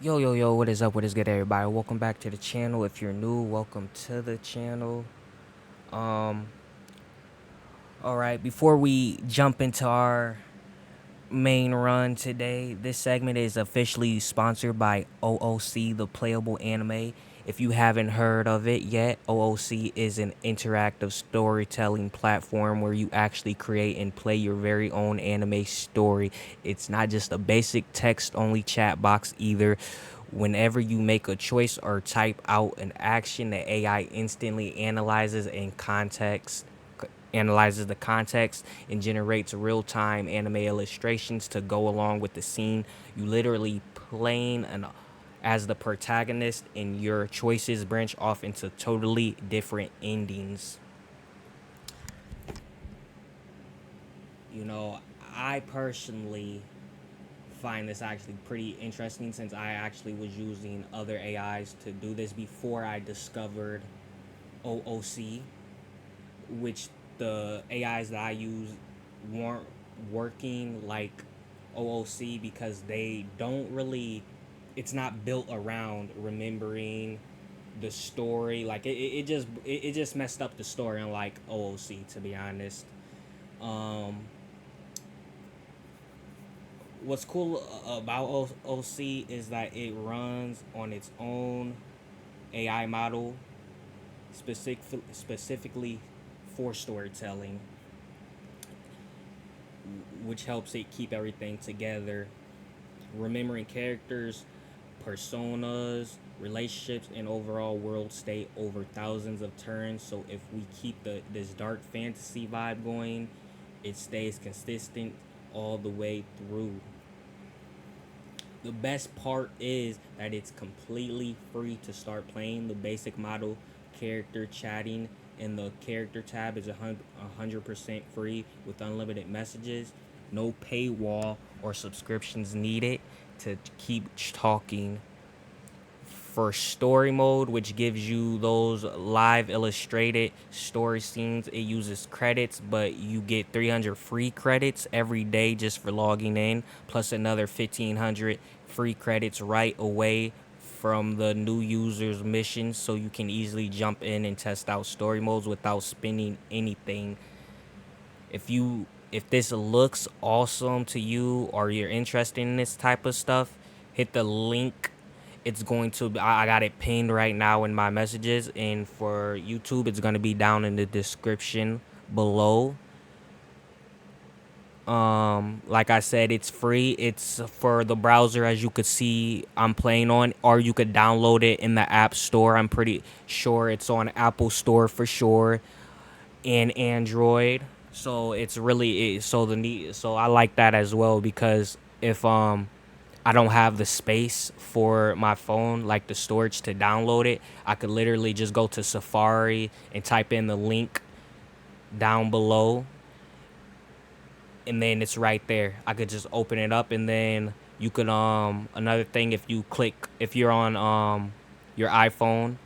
Yo, what is up? What is good, everybody? Welcome back to the channel. If you're new, welcome to the channel. Um, all right, before we jump into our main run today, this segment is officially sponsored by OOC, the Playable Anime. If you haven't heard of it yet, OOC is an interactive storytelling platform where you actually create and play your very own anime story. It's not just a basic text-only chat box either. Whenever you make a choice or type out an action, the AI instantly analyzes the context and generates real-time anime illustrations to go along with the scene. You literally playing as the protagonist, and your choices branch off into totally different endings. You know, I personally find this actually pretty interesting since I actually was using other AIs to do this before I discovered OOC, which the AIs that I use weren't working like OOC because they don't really, it's not built around remembering the story. Like it just messed up the story unlike OOC, to be honest. Um what's cool about OOC is that it runs on its own AI model specifically for storytelling, which helps it keep everything together. Remembering characters, personas, relationships, and overall world state over thousands of turns. So if we keep this dark fantasy vibe going, it stays consistent all the way through. The best part is that it's completely free to start playing. The basic model character chatting in the character tab is 100% free with unlimited messages, no paywall or subscriptions needed to keep talking. For story mode, which gives you those live illustrated story scenes, it uses credits, but you get 300 free credits every day just for logging in, plus another 1,500 free credits right away from the new users mission, so you can easily jump in and test out story modes without spending anything. If this looks awesome to you or you're interested in this type of stuff, hit the link. It's going to I got it pinned right now in my messages, and for YouTube it's going to be down in the description below. Like I said, it's free. It's for the browser, as you could see I'm playing on, or you could download it in the App Store. I'm pretty sure it's on Apple Store for sure, and Android. So it's really so I like that as well, because if I don't have the space for my phone, like the storage to download it, I could literally just go to Safari and type in the link down below, and then it's right there. I could just open it up, and then you could another thing, if you're on your iPhone,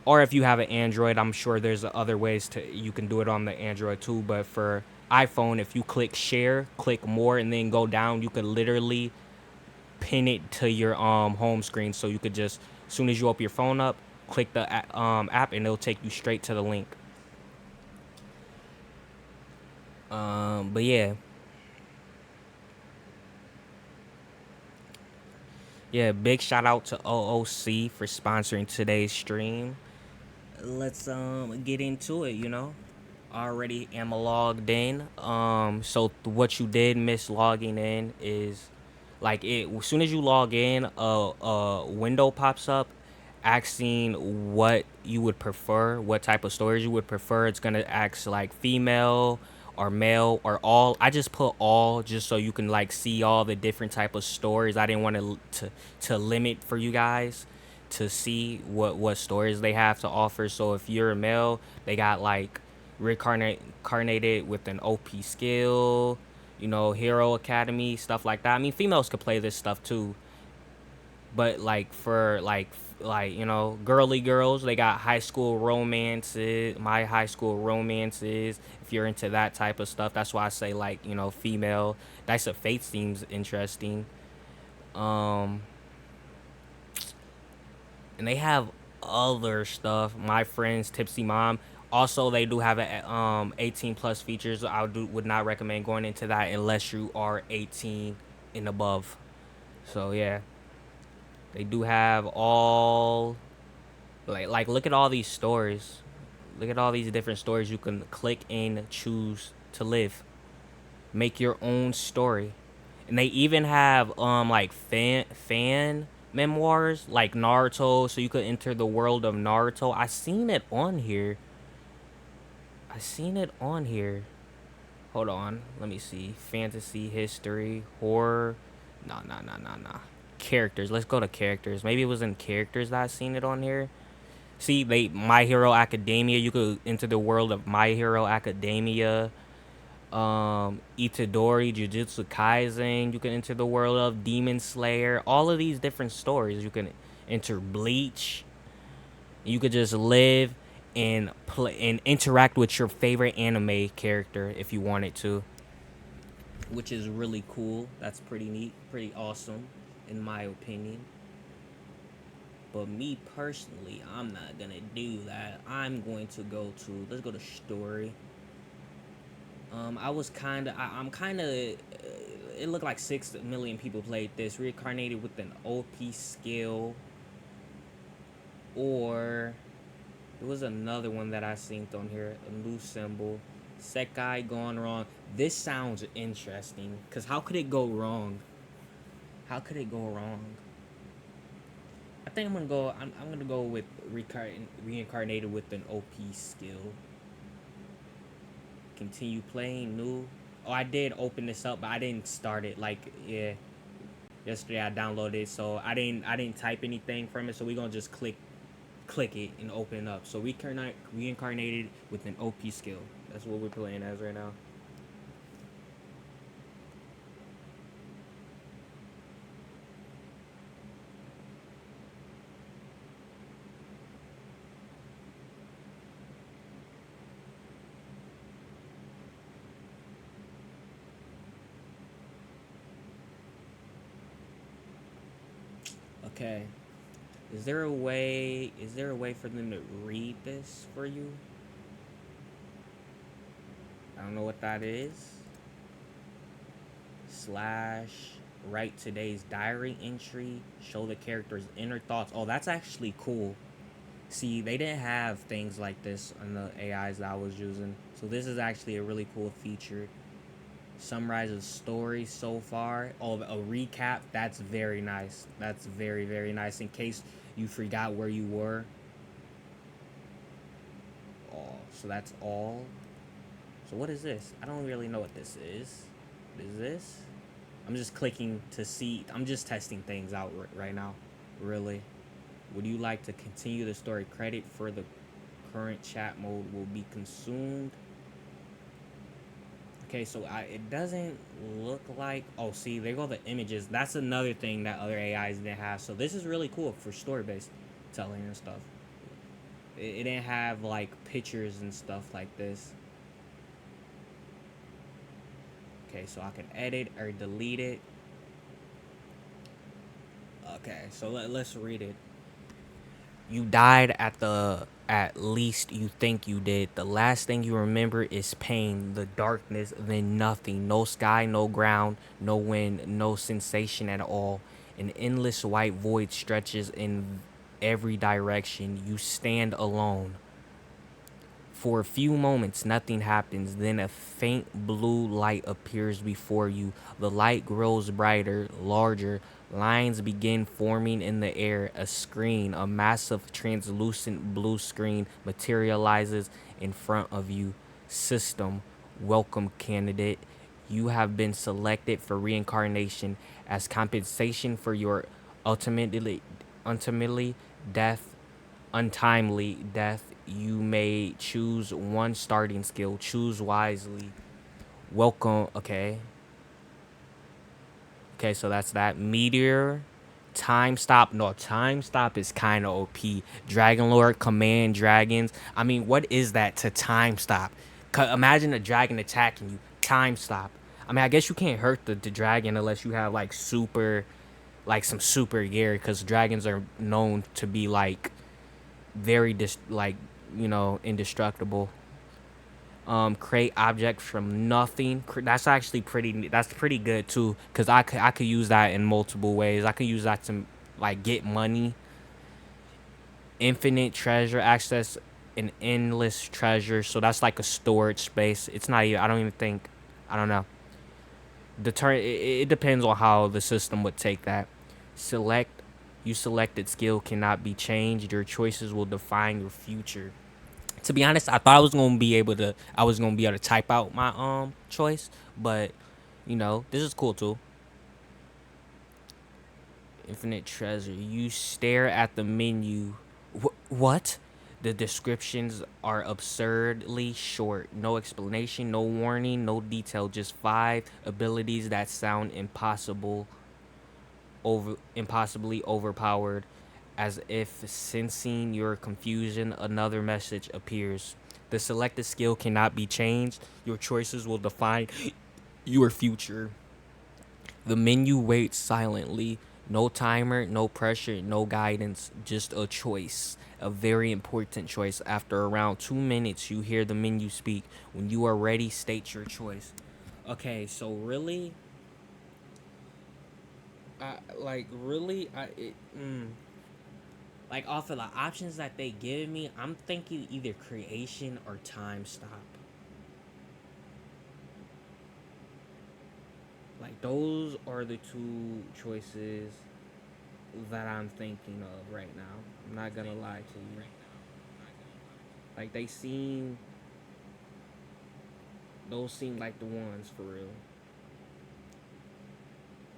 or if you have an Android, I'm sure there's other ways to you can do it on the Android too. But for iPhone, if you click share, click more, and then go down, you could literally pin it to your home screen. So you could just, as soon as you open your phone up, click the app, and it'll take you straight to the link. But yeah, big shout out to OOC for sponsoring today's stream. Let's get into it. Already am logged in. So what you did miss logging in is, like, it as soon as you log in, a window pops up asking what you would prefer, what type of storage you would prefer. It's gonna ask like female or male or all. I just put all just so you can like see all the different type of stories. I didn't want to limit for you guys to see what stories they have to offer. So if you're a male, they got like reincarnated with an OP skill, Hero Academy, stuff like that. I mean, females could play this stuff too, but like for girly girls, they got high school romances, my high school romances. If you're into that type of stuff, that's why I say, like, female. Dice of Fate seems interesting. Um, And they have other stuff. My friends, Tipsy Mom. Also, they do have a 18 plus features. Would not recommend going into that unless you are 18 and above. So yeah, they do have all like look at all these stories. Look at all these different stories you can click and choose to live. Make your own story. And they even have like fan memoirs like Naruto, so you could enter the world of Naruto. I seen it on here. I seen it on here. Hold on, let me see. Fantasy, history, horror. Nah. Characters. Let's go to characters. Maybe it was in characters that I seen it on here. See, they My Hero Academia. You could enter the world of My Hero Academia. Itadori, Jujutsu Kaisen. You can enter the world of Demon Slayer. All of these different stories. You can enter Bleach. You could just live and play and interact with your favorite anime character if you wanted to, which is really cool. That's pretty neat, pretty awesome, in my opinion. But me personally, I'm not gonna do that. I'm going to go to let's go to story. I'm kind of. It looked like 6 million people played this. Reincarnated with an OP skill, or there was another one that I seen on here. A new symbol. Sekai gone wrong. This sounds interesting. Cause how could it go wrong? How could it go wrong? I think I'm gonna go. I'm gonna go with reincarnated with an OP skill. Continue playing new. Oh, I did open this up, but I didn't start it. Like, yeah, yesterday I downloaded it, so I didn't type anything from it. So we gonna just click it and open it up. So reincarnated with an OP skill. That's what we're playing as right now. Okay. Is there a way for them to read this for you? I don't know what that is. Slash write today's diary entry, show the character's inner thoughts. Oh, that's actually cool. See, they didn't have things like this on the AIs that I was using. So this is actually a really cool feature. Summarizes story so far. Oh, a recap. That's very nice. That's very, very nice. In case you forgot where you were. Oh, so that's all. So what is this? I don't really know what this is. What is this? I'm just clicking to see. I'm just testing things out right now. Really. Would you like to continue the story? Credit for the current chat mode will be consumed. Okay, so it doesn't look like. Oh, see, there go the images. That's another thing that other AIs didn't have. So this is really cool for story-based telling and stuff. It didn't have like pictures and stuff like this. Okay, so I can edit or delete it. Okay, so let's read it. You died at least you think you did. The last thing you remember is pain, the darkness, then nothing. No sky, no ground, no wind, no sensation at all. An endless white void stretches in every direction. You stand alone. For a few moments, nothing happens. Then a faint blue light appears before you. The light grows brighter, larger. Lines begin forming in the air. A screen, a massive translucent blue screen, materializes in front of you. System, welcome, candidate. You have been selected for reincarnation as compensation for your ultimately death untimely death. You may choose one starting skill. Choose wisely. Welcome. Okay, so that's that. Meteor. Time stop. No, time stop is kind of OP. Dragon Lord, command dragons. I mean, what is that to time stop? Imagine a dragon attacking you. Time stop. I mean, I guess you can't hurt the dragon unless you have like super like some super gear, because dragons are known to be like very like, you know, indestructible. Create objects from nothing. That's actually pretty. That's pretty good too, cause I could use that in multiple ways. I could use that to like get money. Infinite treasure access, an endless treasure. So that's like a storage space. It's not even. I don't even think. I don't know. It depends on how the system would take that. Select. You selected skill cannot be changed. Your choices will define your future. To be honest, I thought I was gonna be able to type out my choice, but you know, this is cool too. Infinite treasure. You stare at the menu. What? The descriptions are absurdly short. No explanation, no warning, no detail. Just five abilities that sound impossibly overpowered. As if sensing your confusion, another message appears. The selected skill cannot be changed. Your choices will define your future. The menu waits silently. No timer, no pressure, no guidance, just a choice. A very important choice. After around 2 minutes, you hear the menu speak. When you are ready, state your choice. Okay, so really, like off of the options that they give me, I'm thinking either creation or time stop. Like those are the two choices that I'm thinking of right now. I'm not gonna lie to you. Like those seem like the ones for real.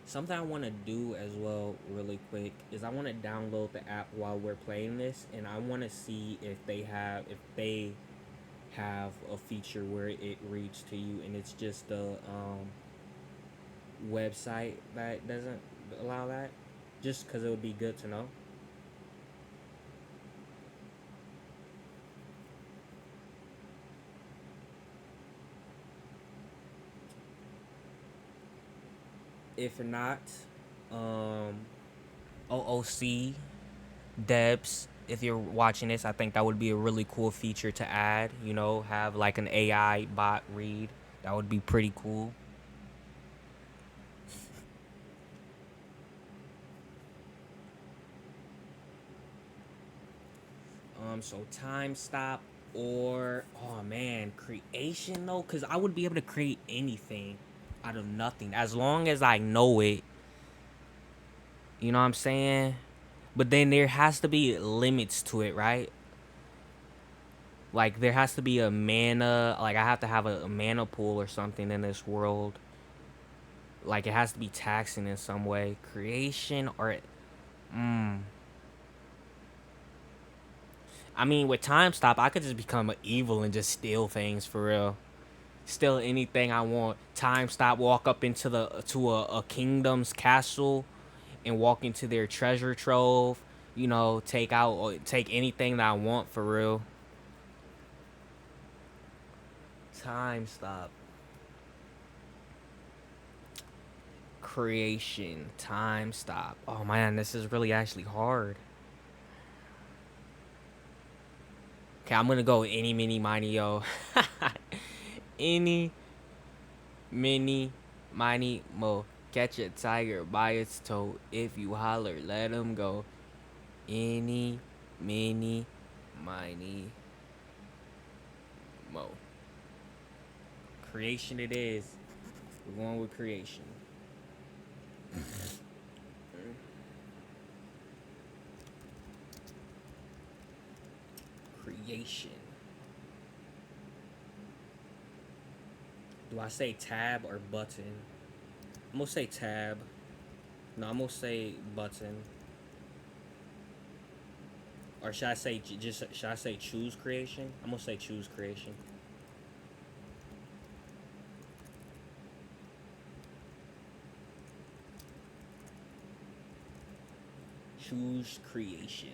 Something I want to do as well, really quick, is I want to download the app while we're playing this, and I want to see if they have a feature where it reads to you, and it's just a website that doesn't allow that. Just because it would be good to know. If not, um, OOC, Debs, if you're watching this, I think that would be a really cool feature to add. You know, have like an AI bot read. That would be pretty cool. So time stop or oh man, creation though, cause I would be able to create anything out of nothing as long as I know it. You know what I'm saying? But then there has to be limits to it, right? Like there has to be a mana. Like I have to have a mana pool or something in this world. Like it has to be taxing in some way. Creation or mm, I mean, with time stop, I could just become an evil and just steal things for real. Steal anything I want. Time stop. Walk up into a kingdom's castle, and walk into their treasure trove. You know, take anything that I want for real. Time stop. Creation. Time stop. Oh man, this is really actually hard. Okay, I'm gonna go any, mini, miny, yo. Any, mini, miny, mo. Catch a tiger by its toe. If you holler, let him go. Any, mini, miny, mo. Creation it is. We're going with creation. Creation. Do I say tab or button? I'm gonna say tab. No, I'm gonna say button. Or should I say should I say choose creation? I'm gonna say choose creation. Choose creation.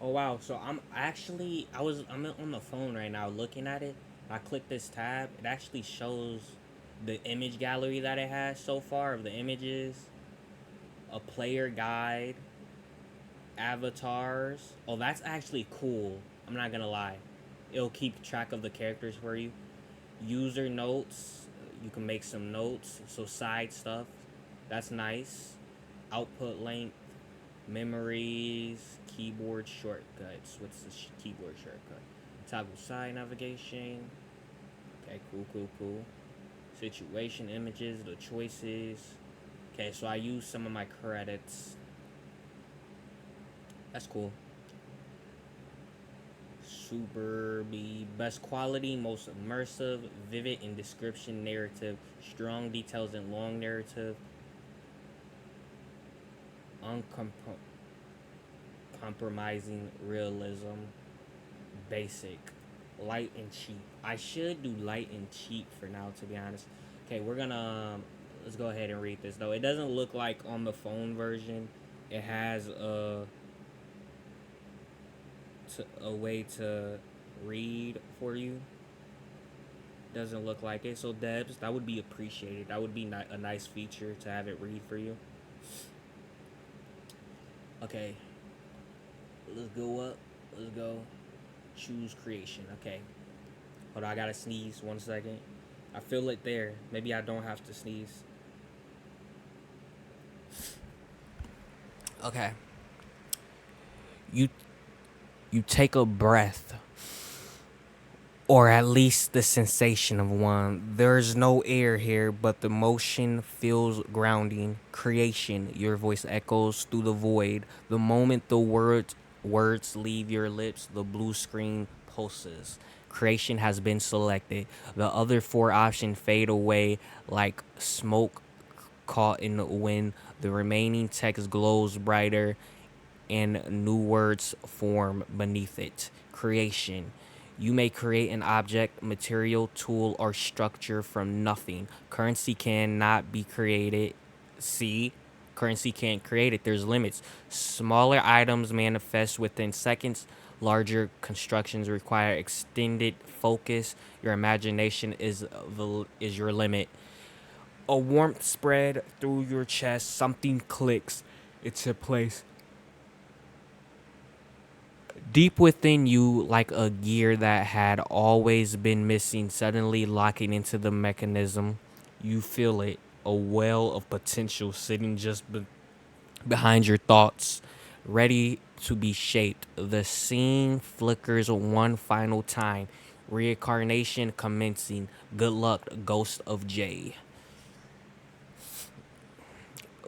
Oh wow, so I'm on the phone right now looking at it. I click this tab, it actually shows the image gallery that it has so far of the images, a player guide, avatars. Oh, that's actually cool. I'm not gonna lie. It'll keep track of the characters for you. User notes. You can make some notes. So side stuff. That's nice. Output length. Memories. Keyboard shortcuts. What's the keyboard shortcut? Toggle side navigation. Okay, cool. Situation images. The choices. Okay, so I use some of my credits. That's cool. Super be best quality, most immersive, vivid in description narrative, strong details and long narrative, uncompromising realism, basic, light and cheap. I should do light and cheap for now, to be honest. Okay, we're gonna let's go ahead and read this though. It doesn't look like on the phone version. It has a way to read for you. Doesn't look like it. So Debs, that would be appreciated. That would be a nice feature to have it read for you. Okay, let's go up. Let's go. Choose creation. Okay. Hold on, I gotta sneeze. 1 second. I feel it there. Maybe I don't have to sneeze. Okay. You you take a breath, or at least the sensation of one. There's no air here, but the motion feels grounding. Creation, your voice echoes through the void. The moment the words leave your lips, the blue screen pulses. Creation has been selected. The other four options fade away like smoke caught in the wind. The remaining text glows brighter and new words form beneath it. Creation. You may create an object, material, tool, or structure from nothing. Currency cannot be created. See? Currency can't create it. There's limits. Smaller items manifest within seconds. Larger constructions require extended focus. Your imagination is your limit. A warmth spread through your chest. Something clicks. It's a place deep within you, like a gear that had always been missing, suddenly locking into the mechanism. You feel it, a well of potential sitting just behind your thoughts, ready to be shaped. The scene flickers one final time. Reincarnation commencing. Good luck, Ghost of J.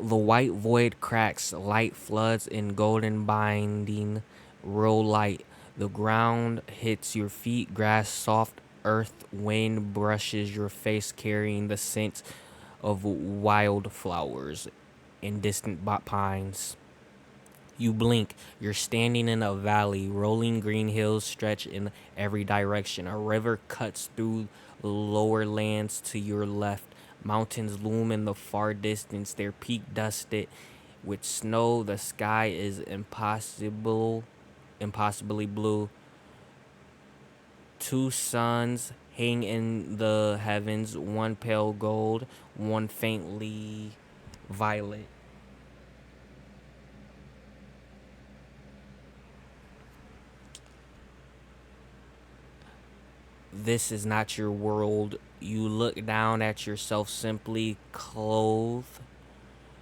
The white void cracks, light floods in golden binding, real light. The ground hits your feet, grass soft, earth wind brushes your face, carrying the scent of wildflowers and distant pines. You blink, you're standing in a valley, rolling green hills stretch in every direction. A river cuts through the lower lands to your left. Mountains loom in the far distance, their peak dusted with snow. The sky is impossibly blue. Two suns hang in the heavens, one pale gold, one faintly violet. This is not your world. You look down at yourself simply clothed.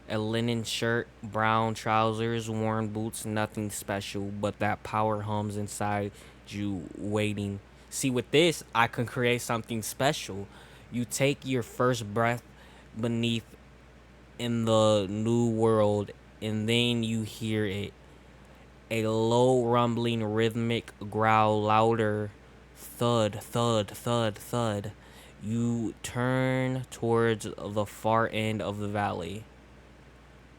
A linen shirt, brown trousers, worn boots, nothing special, but that power hums inside you waiting. See, with this, I can create something special. You take your first breath beneath in the new world, and then you hear it. A low rumbling rhythmic growl, louder thud, thud, thud, thud. You turn towards the far end of the valley.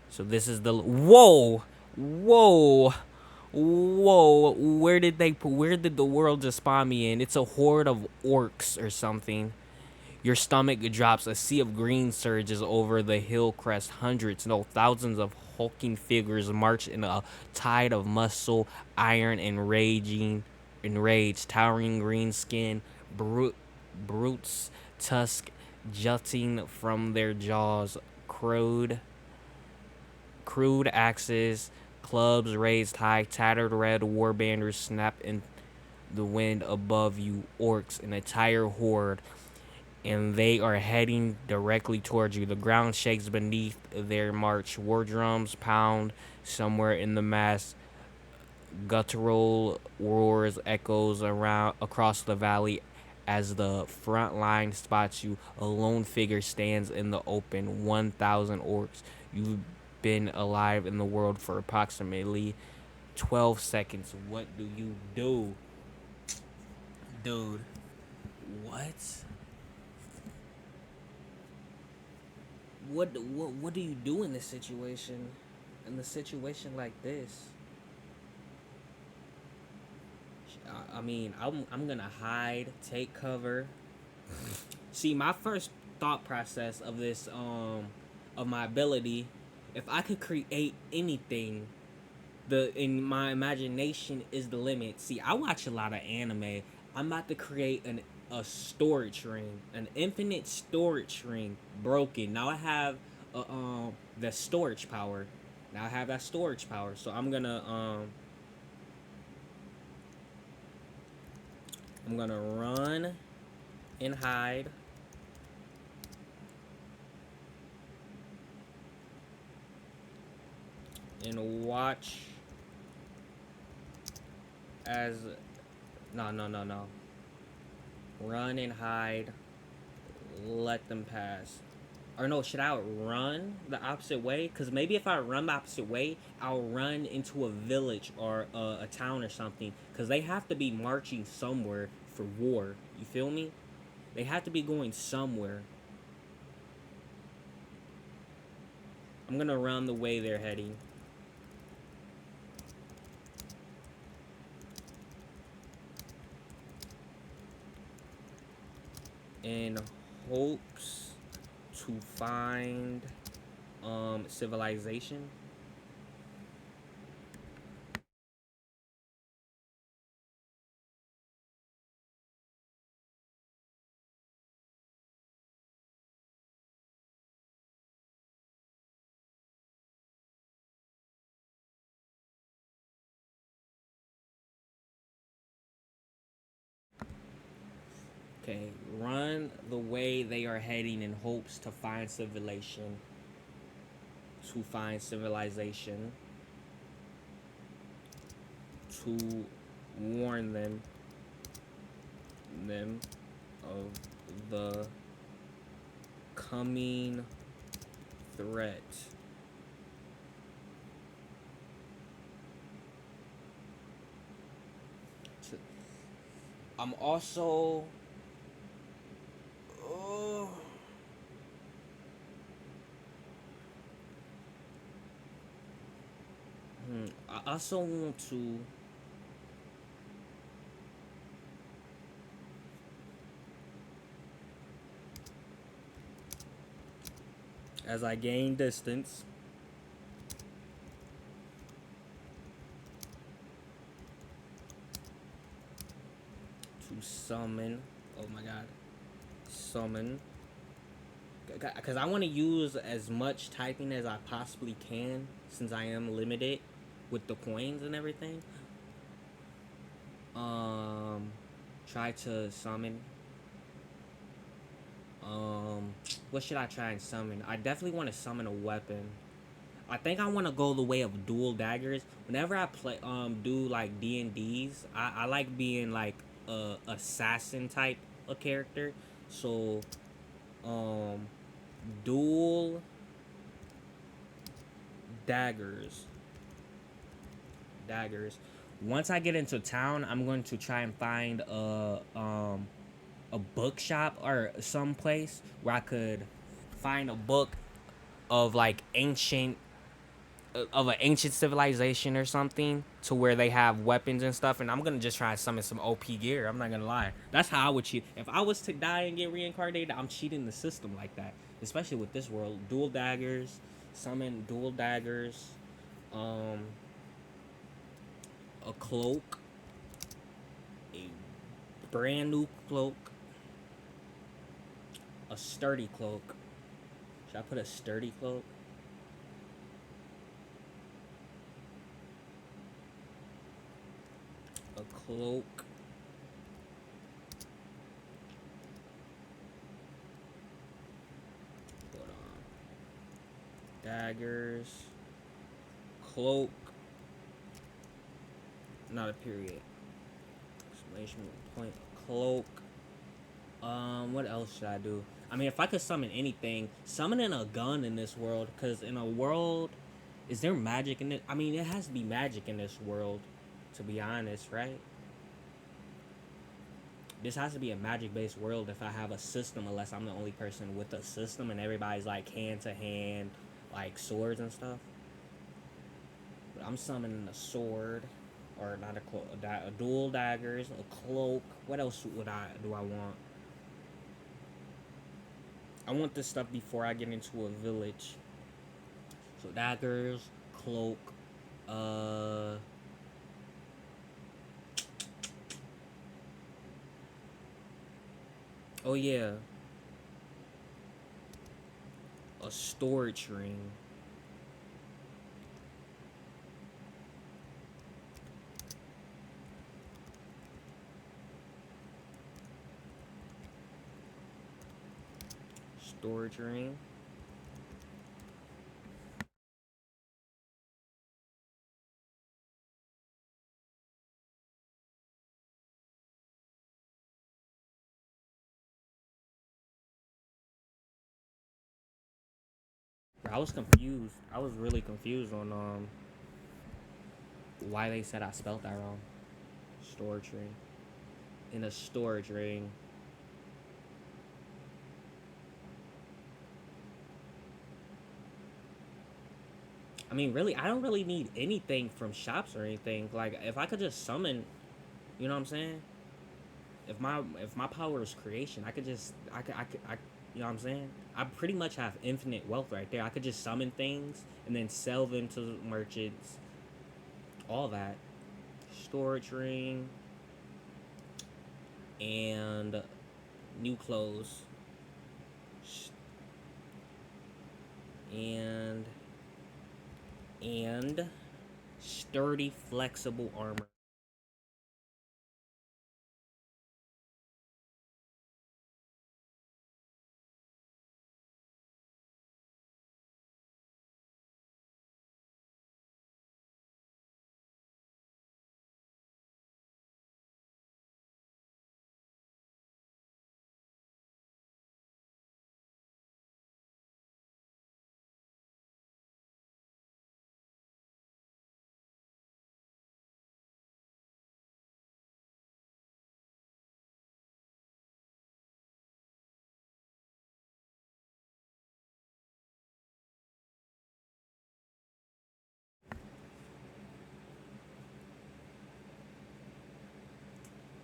So this is the whoa, whoa. Where did the world just spawn me in? It's a horde of orcs or something. Your stomach drops. A sea of green surges over the hill crest. Hundreds, no, thousands of hulking figures march in a tide of muscle, iron, and rage. Towering green skin, brutes, tusk jutting from their jaws, crude axes, clubs raised high, tattered red war banners snap in the wind above you. Orcs, an entire horde, and they are heading directly towards you. The ground shakes beneath their march. War drums pound somewhere in the mass. Guttural roars echoes around across the valley as the front line spots you. A lone figure stands in the open. 1,000 orcs. You've been alive in the world for approximately 12 seconds. What do you do? Dude, what? What do you do in this situation? In a situation like this? I mean, I'm gonna hide, take cover. See, my first thought process of this of my ability, if I could create anything, the in my imagination is the limit. See, I watch a lot of anime. I'm about to create a storage ring, an infinite storage ring, broken. Now I have the storage power. Now I have that storage power. So I'm gonna run and hide. And watch as no. Run and hide. Let them pass. Or no, should I run the opposite way? Because maybe if I run the opposite way, I'll run into a village or a town or something. Because they have to be marching somewhere for war. You feel me? They have to be going somewhere. I'm going to run the way they're heading. In hopes to find civilization. Okay, run the way they are heading in hopes to find civilization. To find civilization. To warn them of the coming threat. I'm also I also want to as I gain distance to summon. Oh my god. Summon. Because I want to use as much typing as I possibly can since I am limited with the coins and everything. Try to summon. What should I try and summon? I definitely want to summon a weapon. I think I want to go the way of dual daggers. Whenever I play, do like D&Ds, I like being like a assassin type of character. So, dual daggers. Once I get into town, I'm going to try and find a bookshop or some place where I could find a book of like ancient of an ancient civilization or something to where they have weapons and stuff, and I'm gonna just try to summon some OP gear. I'm not gonna lie. That's how I would cheat. If I was to die and get reincarnated, I'm cheating the system like that. Especially with this world, dual daggers, summon dual daggers, um, a cloak, a brand new cloak, a sturdy cloak. Should I put a sturdy cloak? A cloak. Hold on. Daggers. Cloak. Not a period. Exclamation point. Cloak. What else should I do? I mean, if I could summon anything, summoning a gun in this world, because in a world, is there magic in it? I mean, it has to be magic in this world, to be honest, right? This has to be a magic based world if I have a system, unless I'm the only person with a system and everybody's like hand to hand, like swords and stuff. But I'm summoning a sword, or not a cloak, a dual daggers, a cloak. What else do I want? I want this stuff before I get into a village. So daggers, cloak, uh, oh yeah, a storage ring. Storage ring. I was confused. I was really confused on why they said I spelled that wrong. Storage ring. In a storage ring. I mean, really, I don't really need anything from shops or anything. Like, if I could just summon, you know what I'm saying? If my power is creation, I could just you know what I'm saying? I pretty much have infinite wealth right there. I could just summon things and then sell them to merchants. All that. Storage ring and new clothes. And sturdy flexible armor.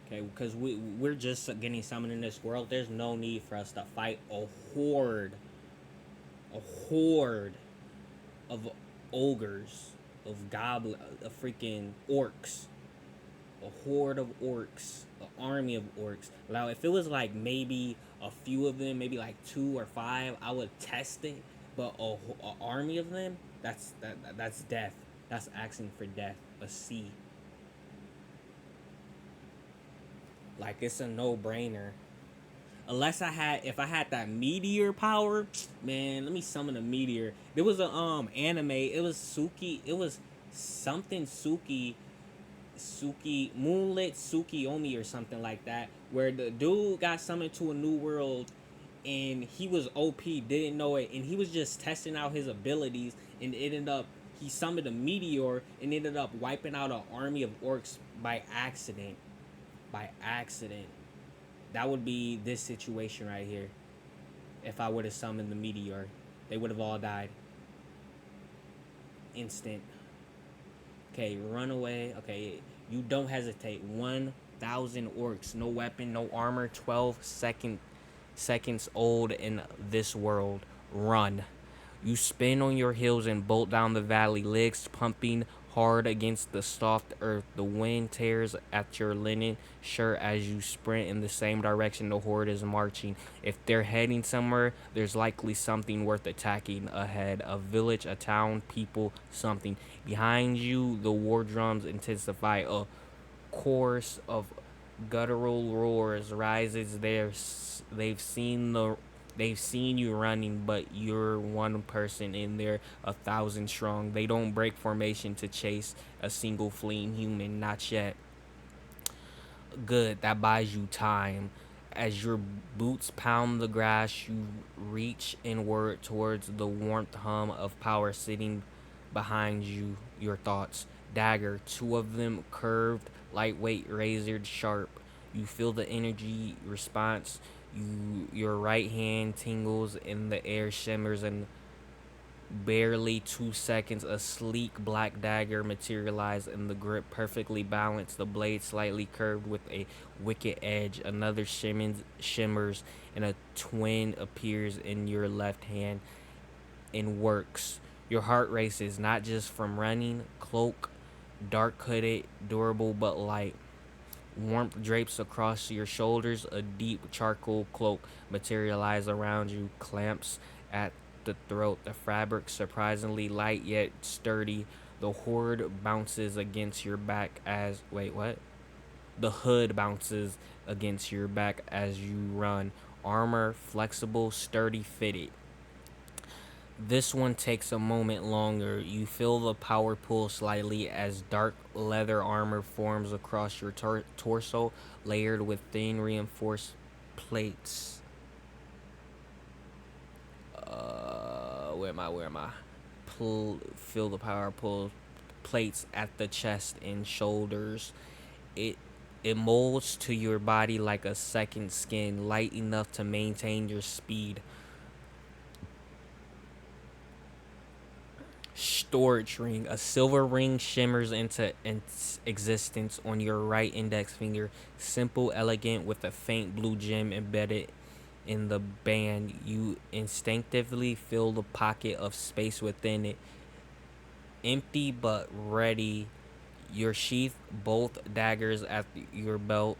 Okay, because we're just getting summoned in this world. There's no need for us to fight horde, a horde of ogres, of goblin, of freaking orcs, a horde of orcs, an army of orcs. Now, if it was like maybe a few of them, maybe like 2 or 5, I would test it. But a army of them, that's death. That's asking for death. A C. Like, it's a no brainer. Unless if I had that meteor power, man, let me summon a meteor. There was a anime. It was Suki. It was something Suki Moonlit Tsukiyomi or something like that, where the dude got summoned to a new world, and he was OP, didn't know it, and he was just testing out his abilities, and it ended up he summoned a meteor and ended up wiping out an army of orcs by accident. By accident. That would be this situation right here. If I would have summoned the meteor, they would have all died. instant. Okay, run away. Okay, you don't hesitate. 1,000 orcs, no weapon, no armor, 12 seconds old in this world. Run. You spin on your heels and bolt down the valley, legs pumping hard against the soft earth. The wind tears at your linen shirt as you sprint in the same direction the horde is marching. If they're heading somewhere, there's likely something worth attacking ahead. A village, a town, people, something. Behind you, the war drums intensify. A chorus of guttural roars rises there. They've seen you running, but you're one person in there, 1,000 strong. They don't break formation to chase a single fleeing human, not yet. Good, that buys you time. As your boots pound the grass, you reach inward towards the warmth hum of power sitting behind you. Your thoughts. Dagger, two of them curved, lightweight, razored sharp. You feel the energy response. Your right hand tingles and the air shimmers and barely 2 seconds, a sleek black dagger materialized in the grip, perfectly balanced, the blade slightly curved with a wicked edge. Another shimmers, and a twin appears in your left hand and works. Your heart races, not just from running. Cloak, dark hooded, durable but light. Warmth drapes across your shoulders. A deep charcoal cloak materializes around you, clamps at the throat. The fabric surprisingly light yet sturdy. The horde bounces against your back as wait, what? The hood bounces against your back as you run. Armor flexible, sturdy, fitted. This one takes a moment longer. You feel the power pull slightly as dark leather armor forms across your torso, layered with thin reinforced plates. Where am I? Feel the power pull plates at the chest and shoulders. It it molds to your body like a second skin, light enough to maintain your speed. Storage ring. A silver ring shimmers into existence on your right index finger. Simple, elegant, with a faint blue gem embedded in the band. You instinctively feel the pocket of space within it. Empty but ready. Your sheath both daggers at your belt,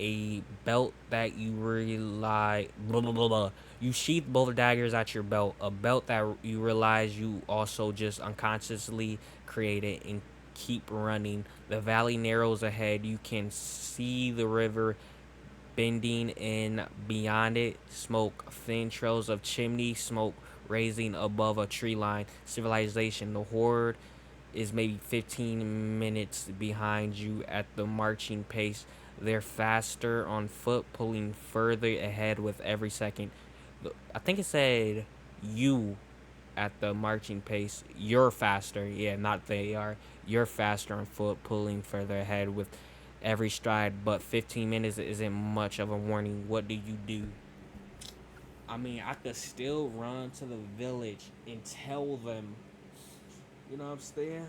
a belt that you realize blah, blah, blah, blah. You sheath both daggers at your belt, a belt that you realize you also just unconsciously created, and keep running. The valley narrows ahead. You can see the river bending in beyond it. Smoke, thin trails of chimney smoke raising above a tree line. Civilization. The horde is maybe 15 minutes behind you at the marching pace. They're faster on foot, pulling further ahead with every second. I think it said you at the marching pace. You're faster. Yeah, not they are. You're faster on foot, pulling further ahead with every stride. But 15 minutes isn't much of a warning. What do you do? I mean, I could still run to the village and tell them. You know what I'm saying?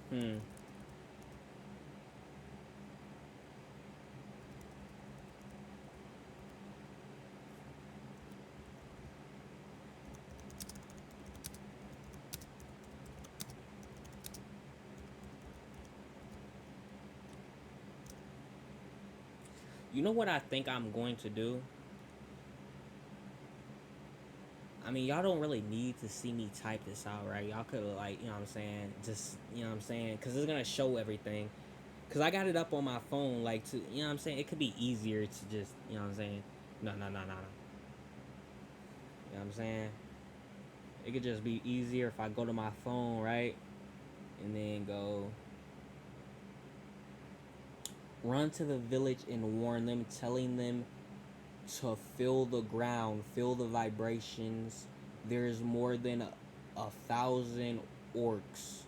Hmm. You know what I think I'm going to do? I mean, y'all don't really need to see me type this out, right? Y'all could, like, you know what I'm saying? Just, you know what I'm saying? Because it's going to show everything. Cause I got it up on my phone, like to, you know what I'm saying. It could be easier to just, you know what I'm saying. No, no, no, no, no. You know what I'm saying. It could just be easier if I go to my phone, right, and then go run to the village and warn them, telling them to feel the ground, feel the vibrations. There's more than 1,000 orcs,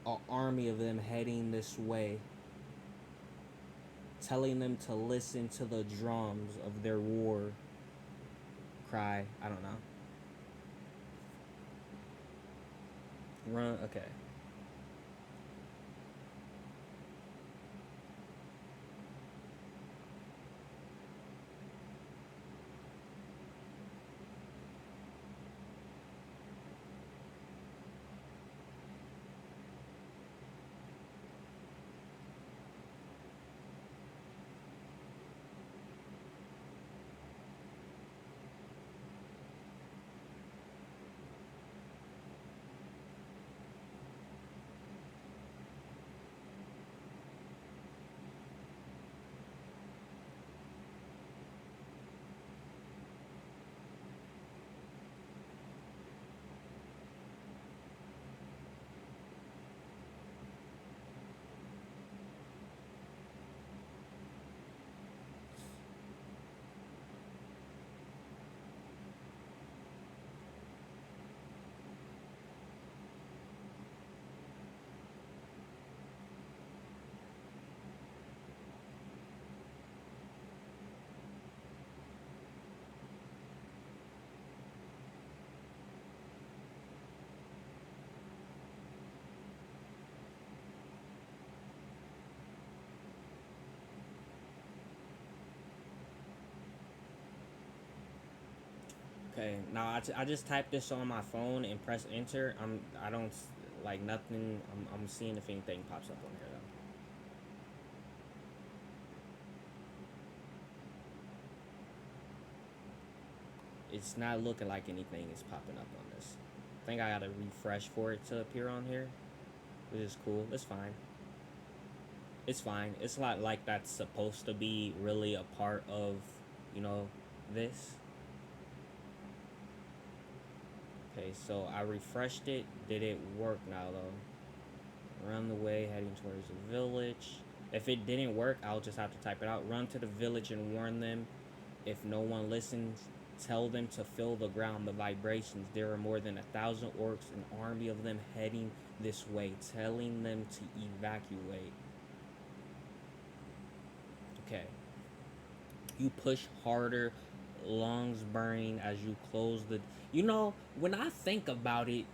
an army of them heading this way, telling them to listen to the drums of their war cry. I don't know. Run. Okay. Okay. Now I just typed this on my phone and press enter. I don't like nothing. I'm seeing if anything pops up on here though. It's not looking like anything is popping up on this. I think I gotta refresh for it to appear on here, which is cool. It's fine. It's fine. It's not like that's supposed to be really a part of, you know, this. Okay, so I refreshed it. Did it work now though? Run the way, heading towards the village. If it didn't work, I'll just have to type it out. Run to the village and warn them. If no one listens, tell them to fill the ground, the vibrations. There are more than 1,000 orcs, an army of them heading this way, telling them to evacuate. Okay. You push harder, lungs burning as you close the. You know, when I think about it,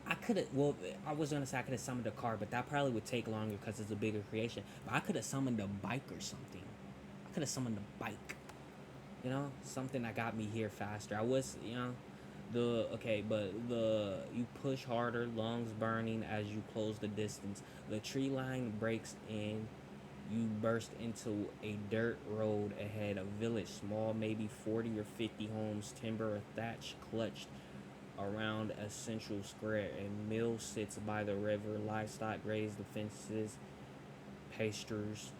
I could have. Well, I was gonna say I could have summoned a car, but that probably would take longer because it's a bigger creation. But I could have summoned a bike or something. I could have summoned a bike. You know, something that got me here faster. I was, you know, the okay, but the you push harder, lungs burning as you close the distance. The tree line breaks in. You burst into a dirt road ahead. A village, small, maybe 40 or 50 homes, timber or thatch clutched around a central square. A mill sits by the river. Livestock graze the fences. Pastures.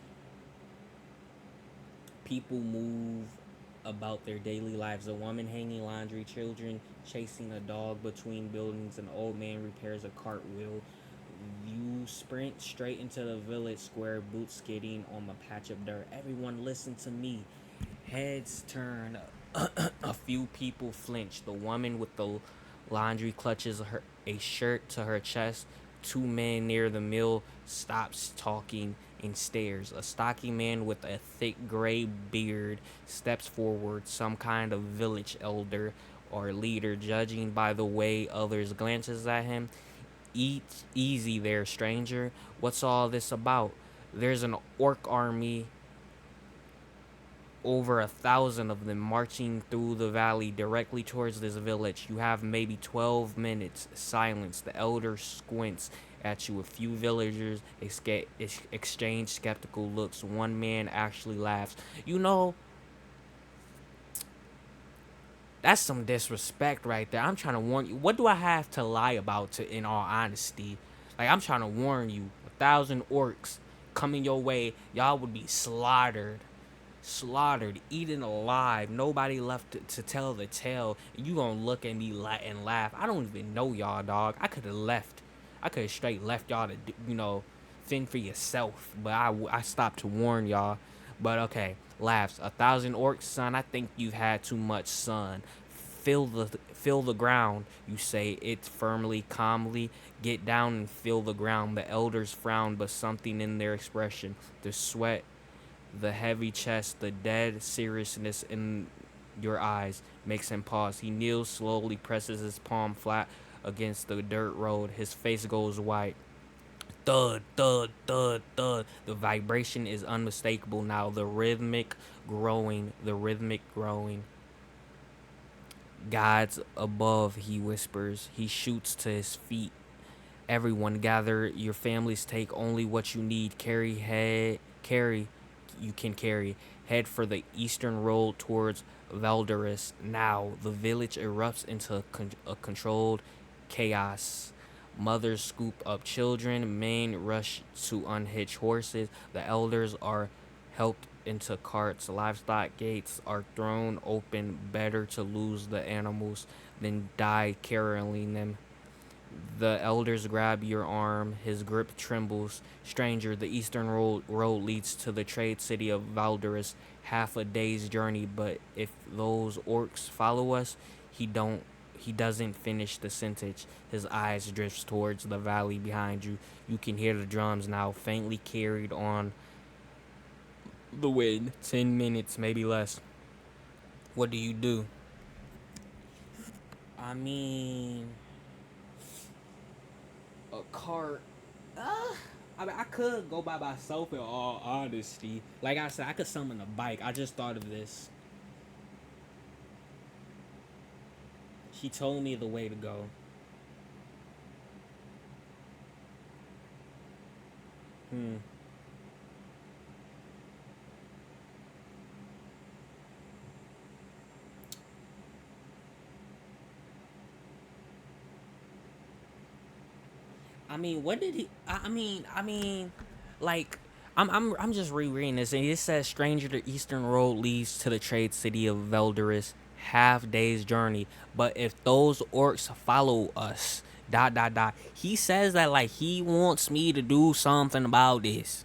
People move about their daily lives. A woman hanging laundry, children chasing a dog between buildings, an old man repairs a cartwheel. You sprint straight into the village square, boots skidding on a patch of dirt. Everyone listen to me. Heads turn. A few people flinch. The woman with the laundry clutches a shirt to her chest. Two men near the mill stops talking and stares. A stocky man with a thick gray beard steps forward, some kind of village elder or leader, judging by the way others glances at him. Eat easy there, stranger. What's all this about? There's an orc army, over 1,000 of them, marching through the valley directly towards this village. You have maybe 12 minutes. Silence. The elder squints at you. A few villagers exchange skeptical looks. One man actually laughs. You know, that's some disrespect right there. I'm trying to warn you. What do I have to lie about, to, in all honesty? Like, I'm trying to warn you. 1,000 orcs coming your way, y'all would be slaughtered, eaten alive. Nobody left to tell the tale. You gonna look at me and laugh. I don't even know y'all, dog. I could have left. I could have straight left y'all to, fend for yourself. But I stopped to warn y'all. But okay, laughs. 1,000 orcs, son. I think you've had too much sun. Fill the ground. You say it firmly, calmly. Get down and fill the ground. The elders frown, but something in their expression, the sweat, the heavy chest, the dead seriousness in your eyes makes him pause. He kneels slowly, presses his palm flat against the dirt road. His face goes white. Thud, thud, thud, thud. The vibration is unmistakable now. The rhythmic growing. God's above, he whispers. He shoots to his feet. Everyone gather. Your families take only what you need. Carry. You can carry. Head for the eastern road towards Valderus. Now, the village erupts into a controlled chaos. Mothers scoop up children. Men rush to unhitch horses. The elders are helped into carts. Livestock gates are thrown open. Better to lose the animals than die carrying them. The elders grab your arm. His grip trembles. Stranger, the eastern road leads to the trade city of Valderus. Half a day's journey, but if those orcs follow us, he doesn't finish the sentence. His eyes drifts towards the valley behind you. You can hear the drums now, faintly carried on the wind. 10 minutes, maybe less. What do you do? I mean, a cart. I could go by myself in all honesty. Like I said, I could summon a bike. I just thought of this. She told me the way to go. Hmm. I mean, what did he? Like, I'm just rereading this, and it says, "Stranger, the eastern road leads to the trade city of Velderus, half day's journey. But if those orcs follow us, dot dot dot." He says that like he wants me to do something about this.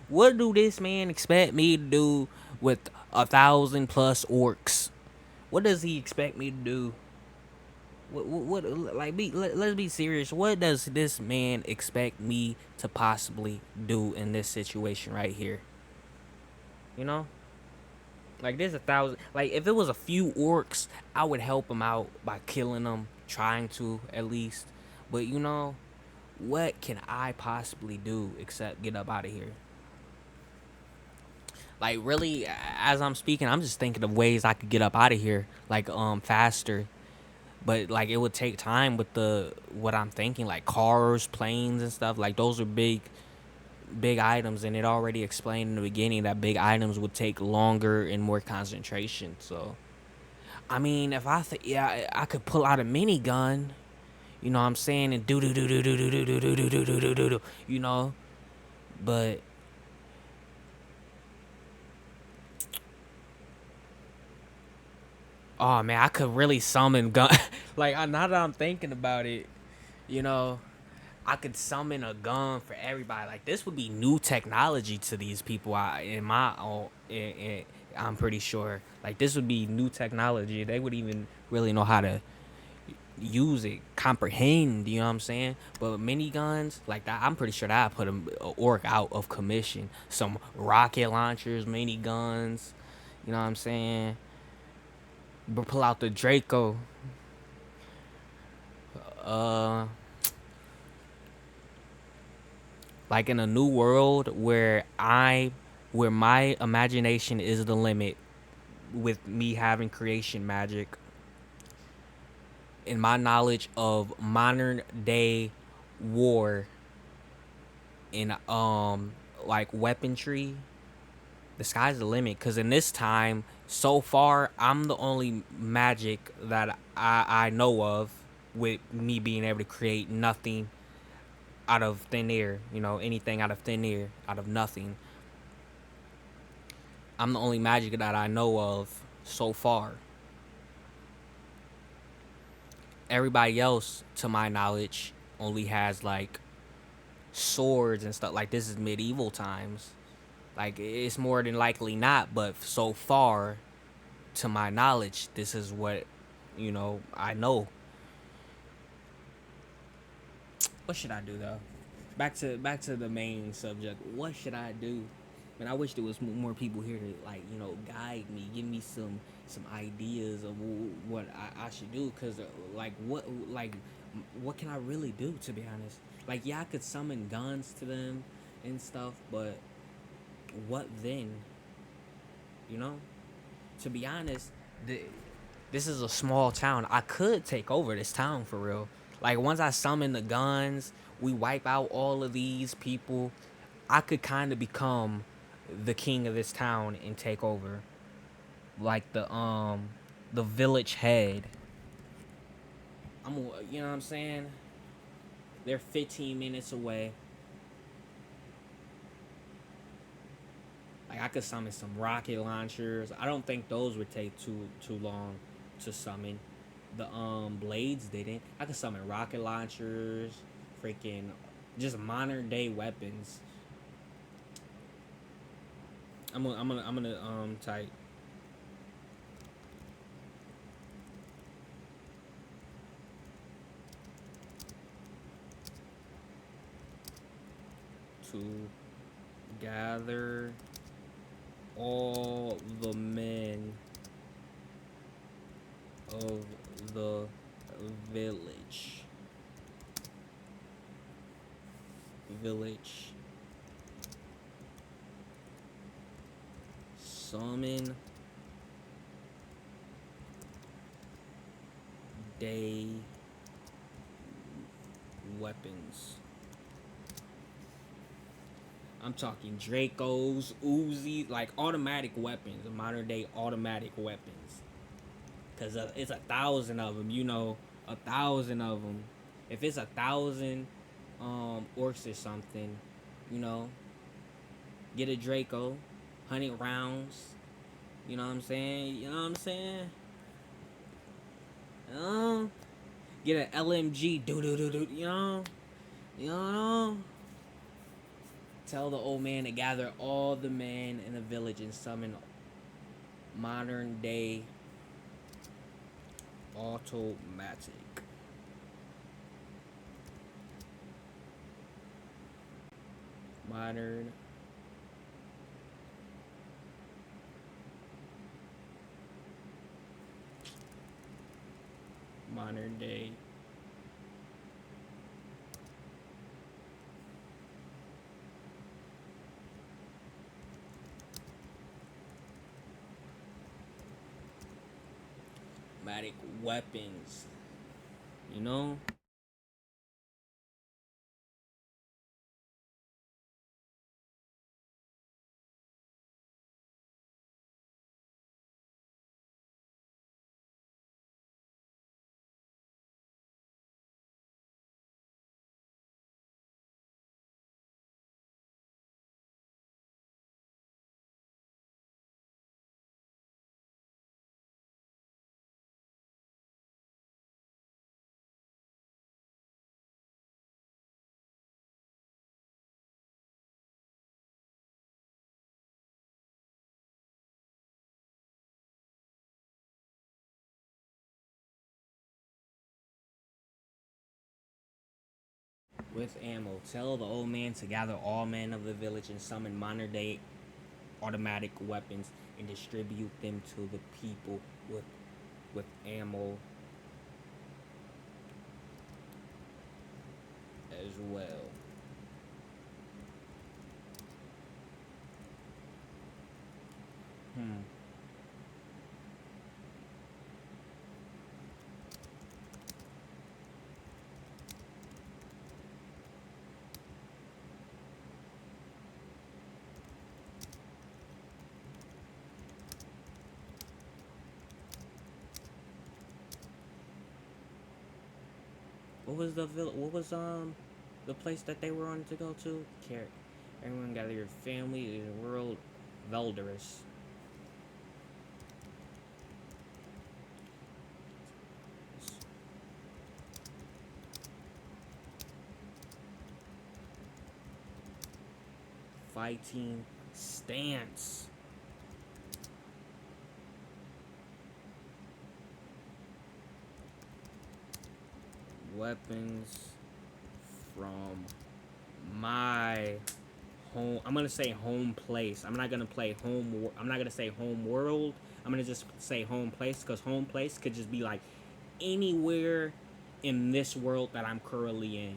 What do this man expect me to do with 1,000 plus orcs? What does he expect me to do? What like let's be serious. What does this man expect me to possibly do in this situation right here? You know, like there's 1,000. Like if it was a few orcs, I would help him out by killing them, trying to at least. But what can I possibly do except get up out of here? Like really, as I'm speaking, I'm just thinking of ways I could get up out of here, like faster. But like it would take time with the what I'm thinking, like cars, planes, and stuff. Like those are big items, and it already explained in the beginning that big items would take longer and more concentration. So I mean, if yeah, I could pull out a minigun. You know what I'm saying? And do do do do do do do do do do do do do do. You know, but oh man, I could really summon gun. Like now that I'm thinking about it, you know, I could summon a gun for everybody. Like this would be new technology to these people. I'm pretty sure. Like this would be new technology. They would even really know how to use it, comprehend. You know what I'm saying? But miniguns like that, I'm pretty sure that I put a orc out of commission. Some rocket launchers, miniguns. You know what I'm saying? But pull out the Draco. Uh, like in a new world where my imagination is the limit, with me having creation magic and my knowledge of modern day war and like weaponry, the sky's the limit. Because in this time so far, I'm the only magic that I know of, with me being able to create nothing out of thin air, anything out of thin air, out of nothing. I'm the only magic that I know of so far. Everybody else, to my knowledge, only has like swords and stuff. Like, this is medieval times. Like, it's more than likely not, but so far, to my knowledge, this is what I know. What should I do though? Back to the main subject. What should I do? Man, I wish there was more people here to guide me, give me some ideas of what I should do. Cause what can I really do, to be honest? Like, yeah, I could summon guns to them and stuff, but what then? You know? To be honest, this is a small town. I could take over this town for real. Like, once I summon the guns, we wipe out all of these people. I could kind of become the king of this town and take over, like the village head. You know what I'm saying? They're 15 minutes away. Like, I could summon some rocket launchers. I don't think those would take too long to summon. The blades didn't. I could summon rocket launchers, freaking just modern day weapons. I'm gonna type to gather all the men of the village. Summon day weapons. I'm talking Dracos, Uzi, like automatic weapons, modern day automatic weapons. Cause it's 1,000 of them, 1,000 of them. If it's 1,000 orcs or something, you know, get a Draco, 100 rounds. You know what I'm saying? Get an LMG, do. You know. Tell the old man to gather all the men in the village and summon modern day automatic. Modern day automatic weapons. You know? With ammo. Tell the old man to gather all men of the village and summon modern day automatic weapons and distribute them to the people with ammo as well. What was the place that they were on to go to. Everyone gather your family in the world, Velderus. Fighting stance. Weapons from my home. I'm gonna say home place. I'm not gonna play home. I'm not gonna say home world. I'm gonna just say home place because home place could just be like anywhere in this world that I'm currently in.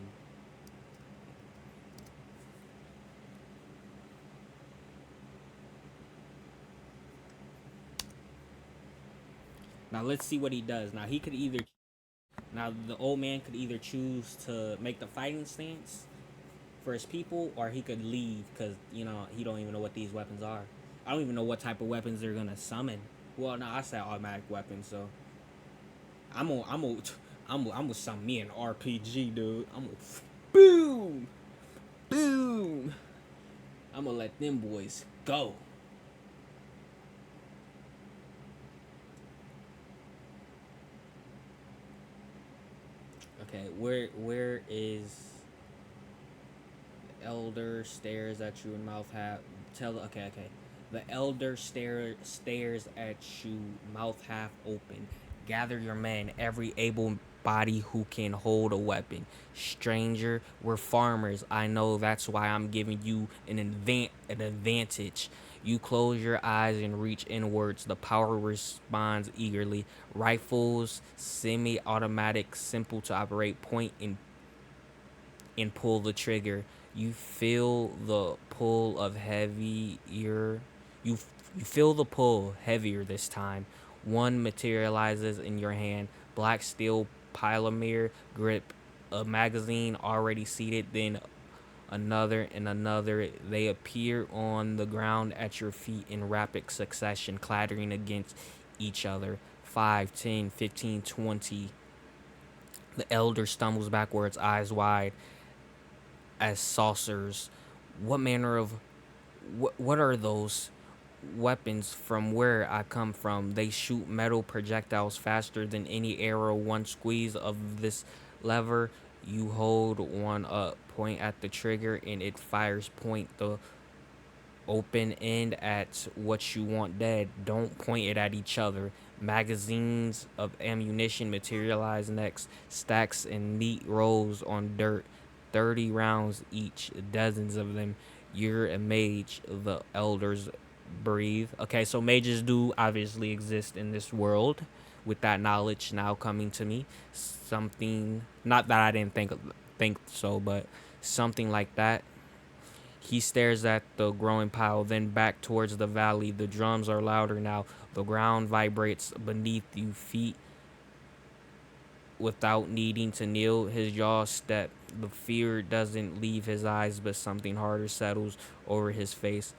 Now let's see what he does. Now the old man could either choose to make the fighting stance for his people, or he could leave because he don't even know what these weapons are. I don't even know what type of weapons they're gonna summon. Well, no, I said automatic weapons, so I'm gonna summon me an RPG, dude. I'm gonna boom, boom. I'm gonna let them boys go. Okay, where is elder stares at you and mouth half okay. The elder stares at you, mouth half open. Gather your men, every able body who can hold a weapon. Stranger, we're farmers. I know, that's why I'm giving you an advantage. You close your eyes and reach inwards. The power responds eagerly. Rifles, semi-automatic, simple to operate. Point and pull the trigger. You feel the pull of heavier. You you feel the pull heavier this time. One materializes in your hand. Black steel polymer grip. A magazine already seated. Then another and another. They appear on the ground at your feet in rapid succession, clattering against each other. 5, 10, 15, 20. The elder stumbles backwards, eyes wide as saucers. What manner of what are those weapons from where I come from? They shoot metal projectiles faster than any arrow. One squeeze of this lever, you hold one up, point at the trigger, and it fires. Point the open end at what you want dead. Don't point it at each other. Magazines of ammunition materialize next, stacks in neat rows on dirt. 30 rounds each, dozens of them. You're a mage, the elders breathe. Okay, so mages do obviously exist in this world. With that knowledge now coming to me, something, not that I didn't think so, but something like that. He stares at the growing pile, then back towards the valley. The drums are louder now. The ground vibrates beneath you, feet without needing to kneel. His jaw step. The fear doesn't leave his eyes, but something harder settles over his face.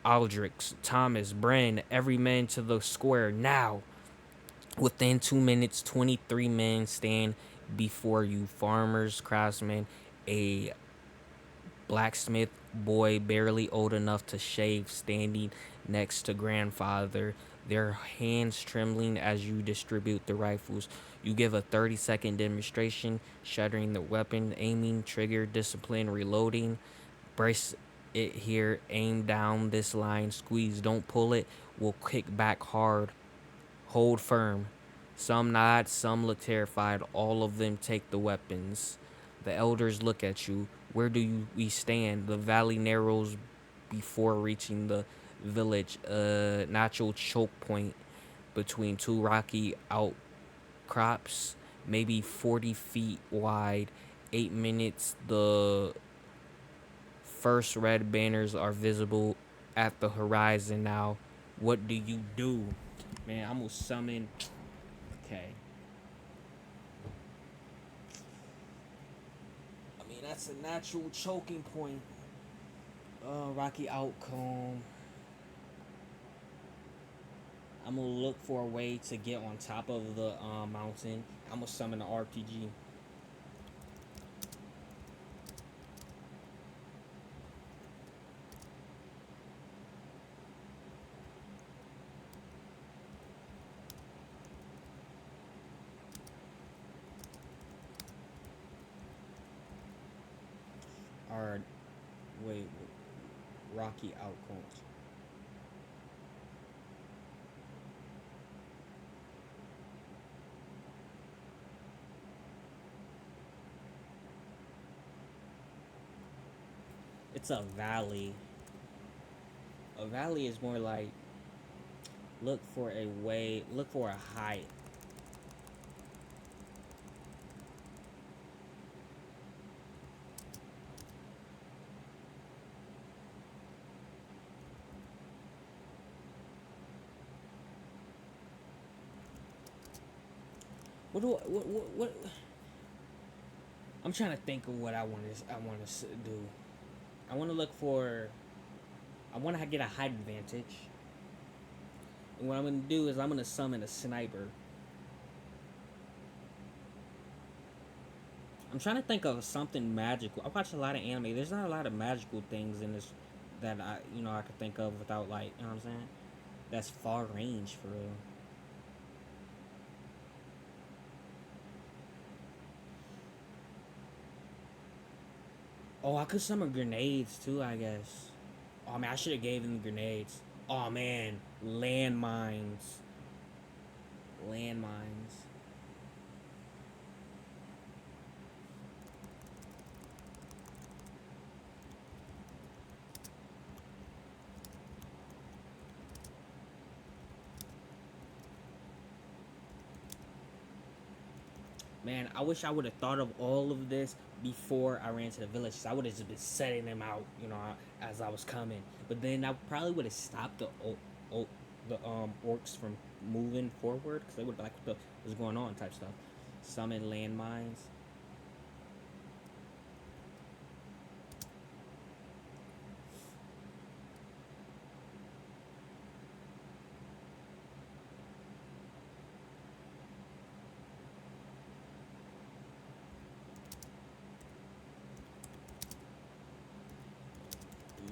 Aldrich, Thomas, Bren, every man to the square now. Within 2 minutes, 23 men stand before you. Farmers, craftsmen, a blacksmith boy barely old enough to shave standing next to grandfather, their hands trembling as you distribute the rifles. You give a 30-second demonstration, shuttering the weapon, aiming, trigger, discipline, reloading. Brace it here, aim down this line, squeeze, don't pull it, will kick back hard. Hold firm. Some nod, some look terrified. All of them take the weapons. The elders look at you. Where do we stand? The valley narrows before reaching the village. A natural choke point between two rocky outcrops, maybe 40 feet wide. 8 minutes. The first red banners are visible at the horizon now. What do you do? Man, I'm gonna summon. Okay. I mean, that's a natural choking point. Rocky outcome. I'm gonna look for a way to get on top of the mountain. I'm gonna summon the RPG. hard. Wait, rocky outcomes. It's a valley. A valley is more like look for a way, look for a height. What do what? I'm trying to think of what I want to do. I want to look for. I want to get a height advantage. And what I'm gonna do is I'm gonna summon a sniper. I'm trying to think of something magical. I watch a lot of anime. There's not a lot of magical things in this that I could think of without like what I'm saying. That's far range for real. Oh, I could summon grenades too, I guess. Oh man, I should have gave him grenades. Oh man, landmines. Landmines. Man, I wish I would have thought of all of this before I ran to the village. I would have just been setting them out, as I was coming. But then I probably would have stopped the orcs from moving forward because they would be like, "What was going on?" type stuff. Summon landmines.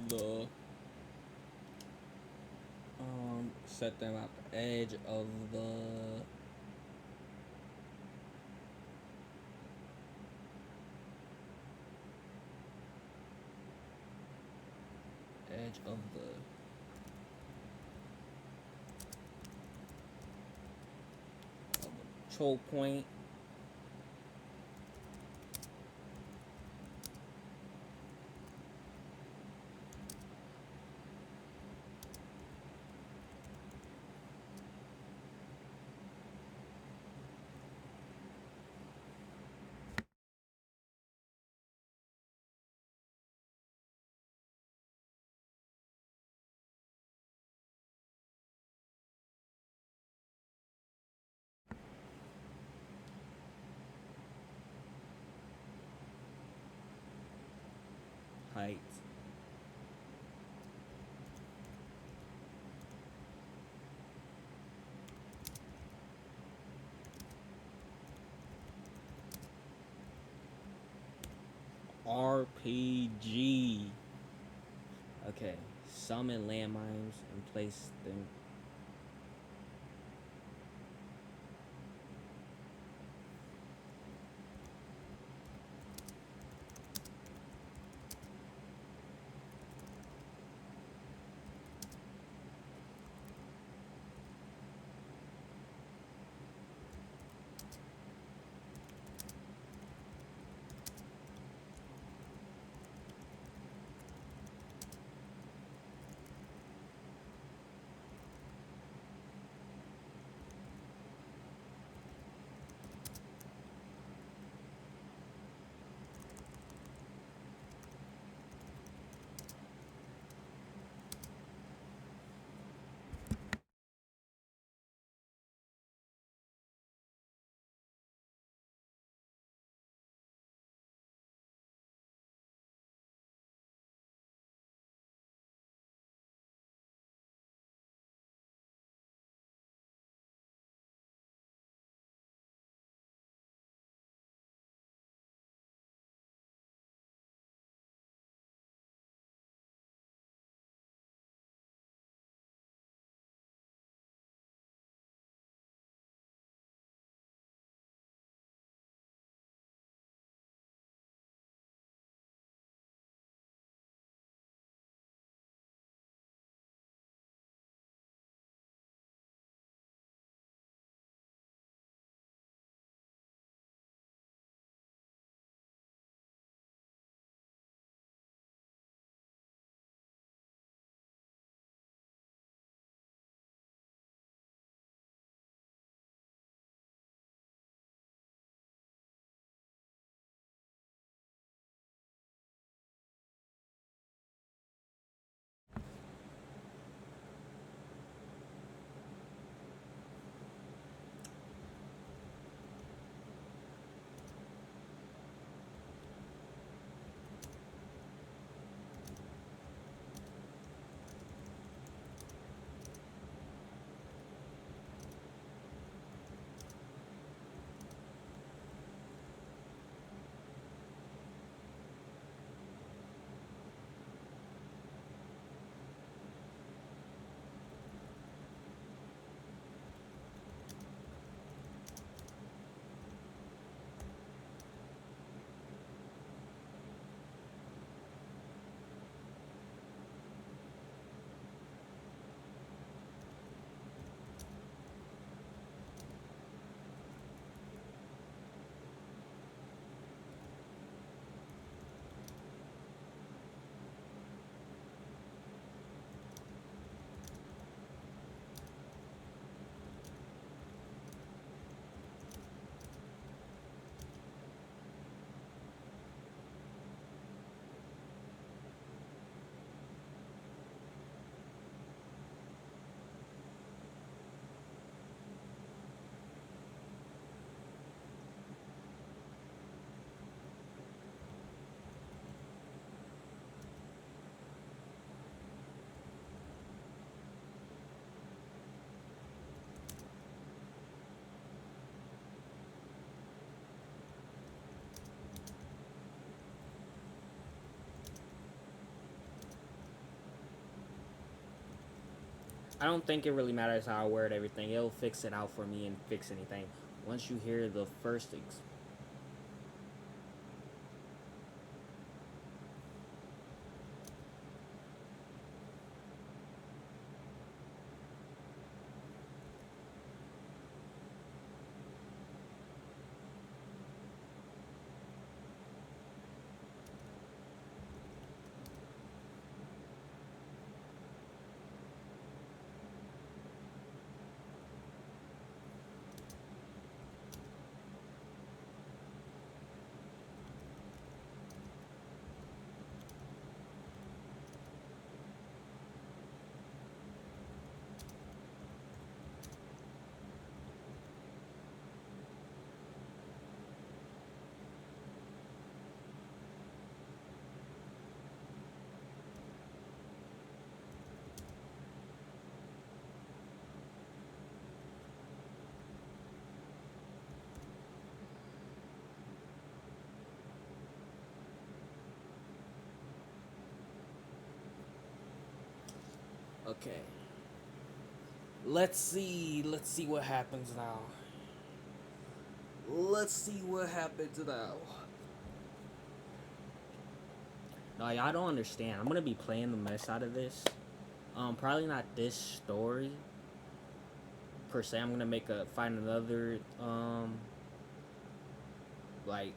The Set them at the edge of the control point. Height. RPG. Okay. Summon landmines and place them. I don't think it really matters how I word everything. It'll fix it out for me and fix anything. Once you hear the first Okay. Let's see what happens now. Let's see what happens now. No, y'all don't understand. I'm gonna be playing the mess out of this. Probably not this story per se. I'm gonna find another like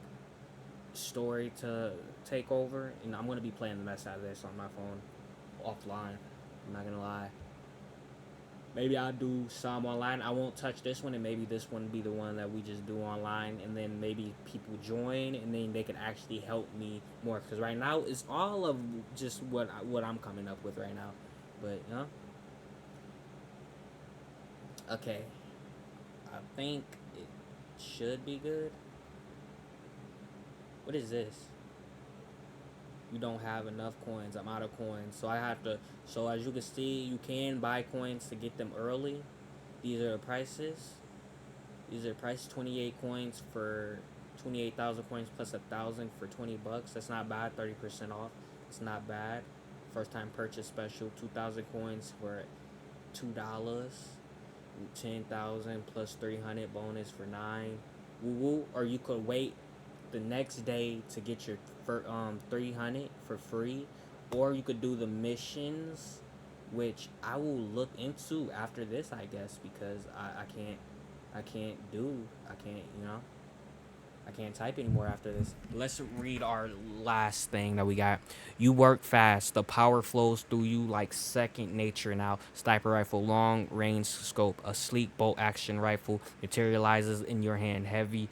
story to take over, and I'm gonna be playing the mess out of this on my phone offline. I'm not gonna lie. Maybe I'll do some online. I won't touch this one, and maybe this one be the one that we just do online, and then maybe people join, and then they can actually help me more. Because right now it's all of just what I'm coming up with right now. But okay. I think it should be good. What is this? You don't have enough coins. I'm out of coins, so I have to. So as you can see, you can buy coins to get them early. These are the prices. These are the prices. 28 coins for 28,000 coins plus 1,000 for $20. That's not bad. 30% off. It's not bad. First time purchase special. 2,000 coins for $2. 10,000 plus 300 bonus for 9. Woo woo. Or you could wait the next day to get your 300 for free, or you could do the missions, which I will look into after this, I guess, because I can't, I can't type anymore after this. Let's read our last thing that we got. You work fast. The power flows through you like second nature now. Sniper rifle, long range scope. A sleek bolt action rifle materializes in your hand. Heavy,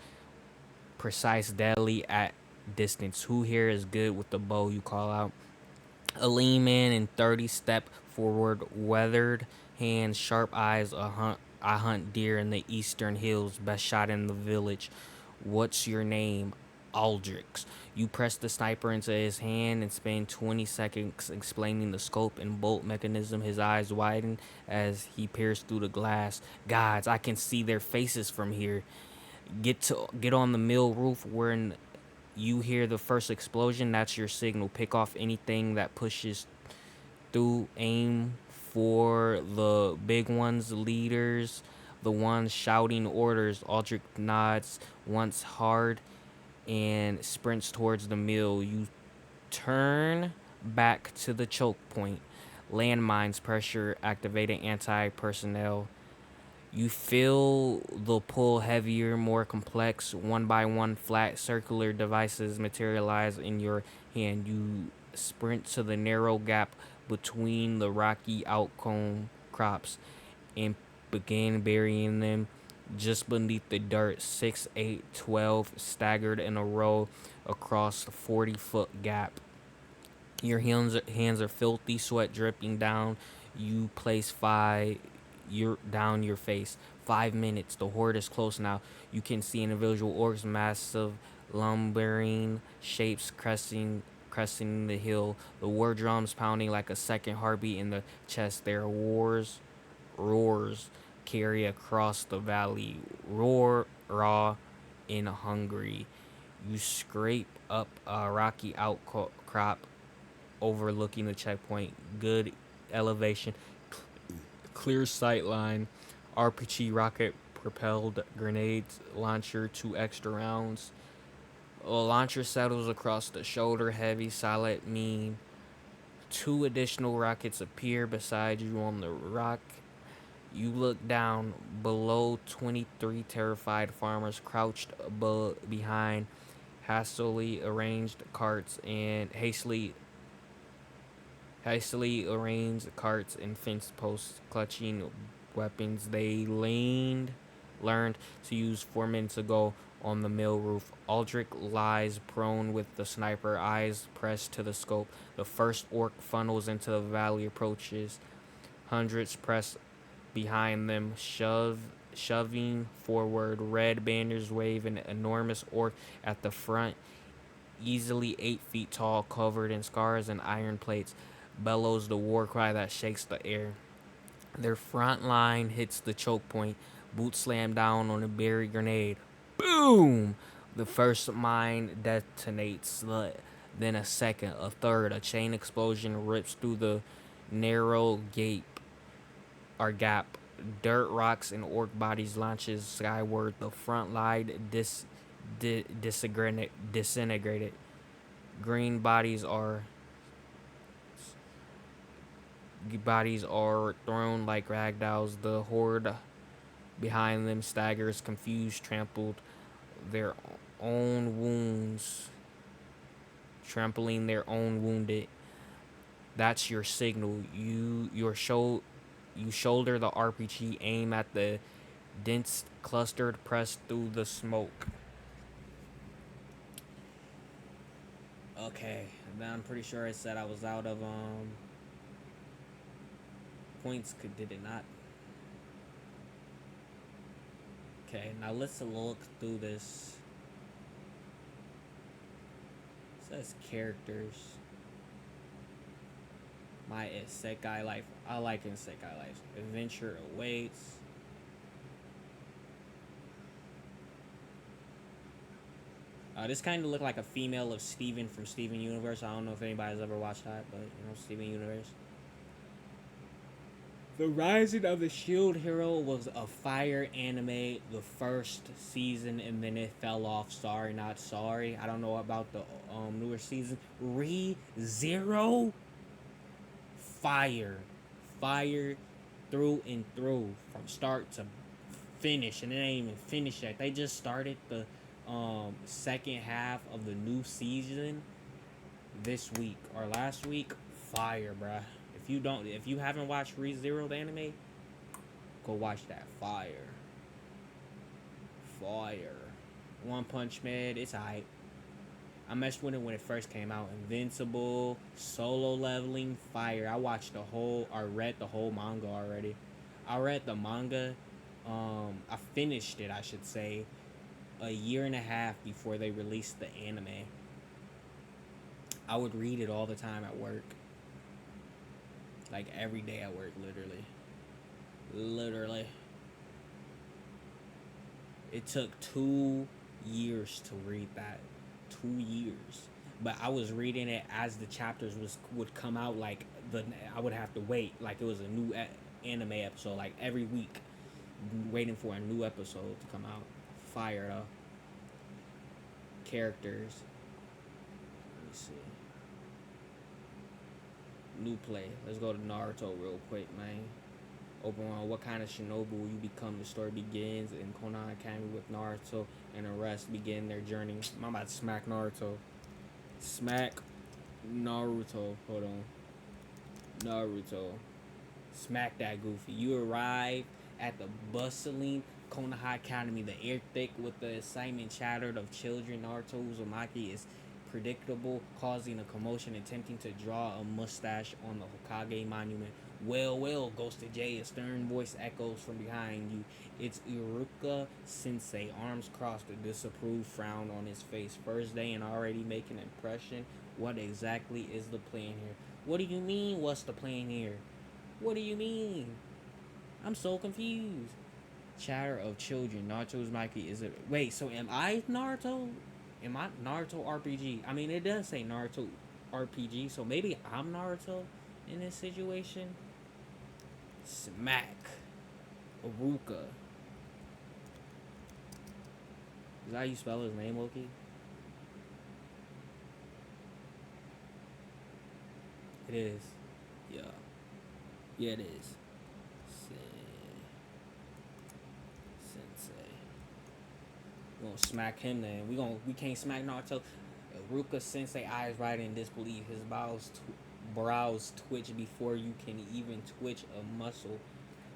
precise, deadly at distance. Who here is good with the bow? You call out. A lean man in 30 step forward, weathered hands, sharp eyes. I hunt deer in the eastern hills. Best shot in the village. What's your name? Aldrich. You press the sniper into his hand and spend 20 seconds explaining the scope and bolt mechanism. His eyes widen as he peers through the glass. Gods, I can see their faces from here. Get on the mill roof when you hear the first explosion. That's your signal. Pick off anything that pushes through. Aim for the big ones, leaders, the ones shouting orders. Aldrich nods once hard and sprints towards the mill. You turn back to the choke point. Landmines pressure activated. Anti-personnel. You feel the pull heavier, more complex. One by one, flat circular devices materialize in your hand. You sprint to the narrow gap between the rocky outcome crops and begin burying them just beneath the dirt. 6, 8, 12 staggered in a row across the 40-foot gap. Your hands are filthy, sweat dripping down. You place down your face. 5 minutes. The horde is close now. You can see individual orcs, massive lumbering shapes cresting the hill. The war drums pounding like a second heartbeat in the chest. Their roars carry across the valley. Roar, raw, and hungry. You scrape up a rocky outcrop overlooking the checkpoint. Good elevation. clear sight line, RPG rocket propelled grenades launcher, 2 extra rounds. A launcher settles across the shoulder, heavy, silent, mean. 2 additional rockets appear beside you on the rock. You look down below 23 terrified farmers crouched behind hastily arranged carts and hastily arranged carts and fence posts clutching weapons they learned to use 4 minutes ago on the mill roof. Aldrich lies prone with the sniper, eyes pressed to the scope. The first orc funnels into the valley, approaches. Hundreds press behind them, shoving forward. Red banners wave. An enormous orc at the front, easily 8 feet tall, covered in scars and iron plates, bellows the war cry that shakes the air. Their front line hits the choke point. Boots slam down on a buried grenade. Boom! The first mine detonates. Then a second, a third. A chain explosion rips through the narrow gap. Dirt, rocks, and orc bodies launches skyward. The front line disintegrated. Green bodies are thrown like ragdolls. The horde behind them staggers, confused, their own wounds, trampling their own wounded. That's your signal. You shoulder the RPG, aim at the dense clustered, press through the smoke. Okay, I'm pretty sure I said I was out of points. Did it not? Okay, now let's look through this. It says characters. My Isekai life. I like Isekai life. Adventure awaits. This kind of looked like a female of Steven from Steven Universe. I don't know if anybody's ever watched that, but Steven Universe. The Rising of the Shield Hero was a fire anime the first season, and then it fell off. Sorry, not sorry. I don't know about the newer season. Re:Zero, fire through and through from start to finish, and it ain't even finished yet. They just started the second half of the new season this week or last week. Fire, bruh. If you haven't watched Re:Zero the anime, go watch that. Fire. One Punch Man, it's hype. I messed with it when it first came out. Invincible, Solo Leveling, fire. I read the whole manga already. I read the manga. I finished it, I should say, a year and a half before they released the anime. I would read it all the time at work. Like every day at work, literally. It took 2 years to read that. 2 years. But I was reading it as the chapters would come out. Like I would have to wait. Like it was a new anime episode. Like every week, waiting for a new episode to come out. Fire though. Characters. Let me see. New play. Let's go to Naruto real quick, man. Open world. What kind of shinobi will you become? The story begins in Konan Academy with Naruto and the rest begin their journey. I'm about to smack Naruto. Hold on. Naruto. Smack that goofy. You arrive at the bustling Konoha Academy. The air thick with the excitement chattered of children. Naruto Uzumaki is predictable, causing a commotion, attempting to draw a mustache on the Hokage monument. Well, GhostOfJ, a stern voice echoes from behind you. It's Iruka Sensei, arms crossed, a disapproved frown on his face. First day and already making an impression. What exactly is the plan here? What do you mean, what's the plan here? What do you mean? I'm so confused. Chatter of children. Naruto's Mikey, is it... Wait, so am I Naruto? Am I Naruto RPG? I mean, it does say Naruto RPG, so maybe I'm Naruto in this situation. Smack. Aruka. Is that how you spell his name, Loki? It is. Yeah. Yeah, it is. Sensei. We gonna smack him then. We can't smack Naruto. Ruka Sensei eyes right in disbelief. His brows twitch before you can even twitch a muscle.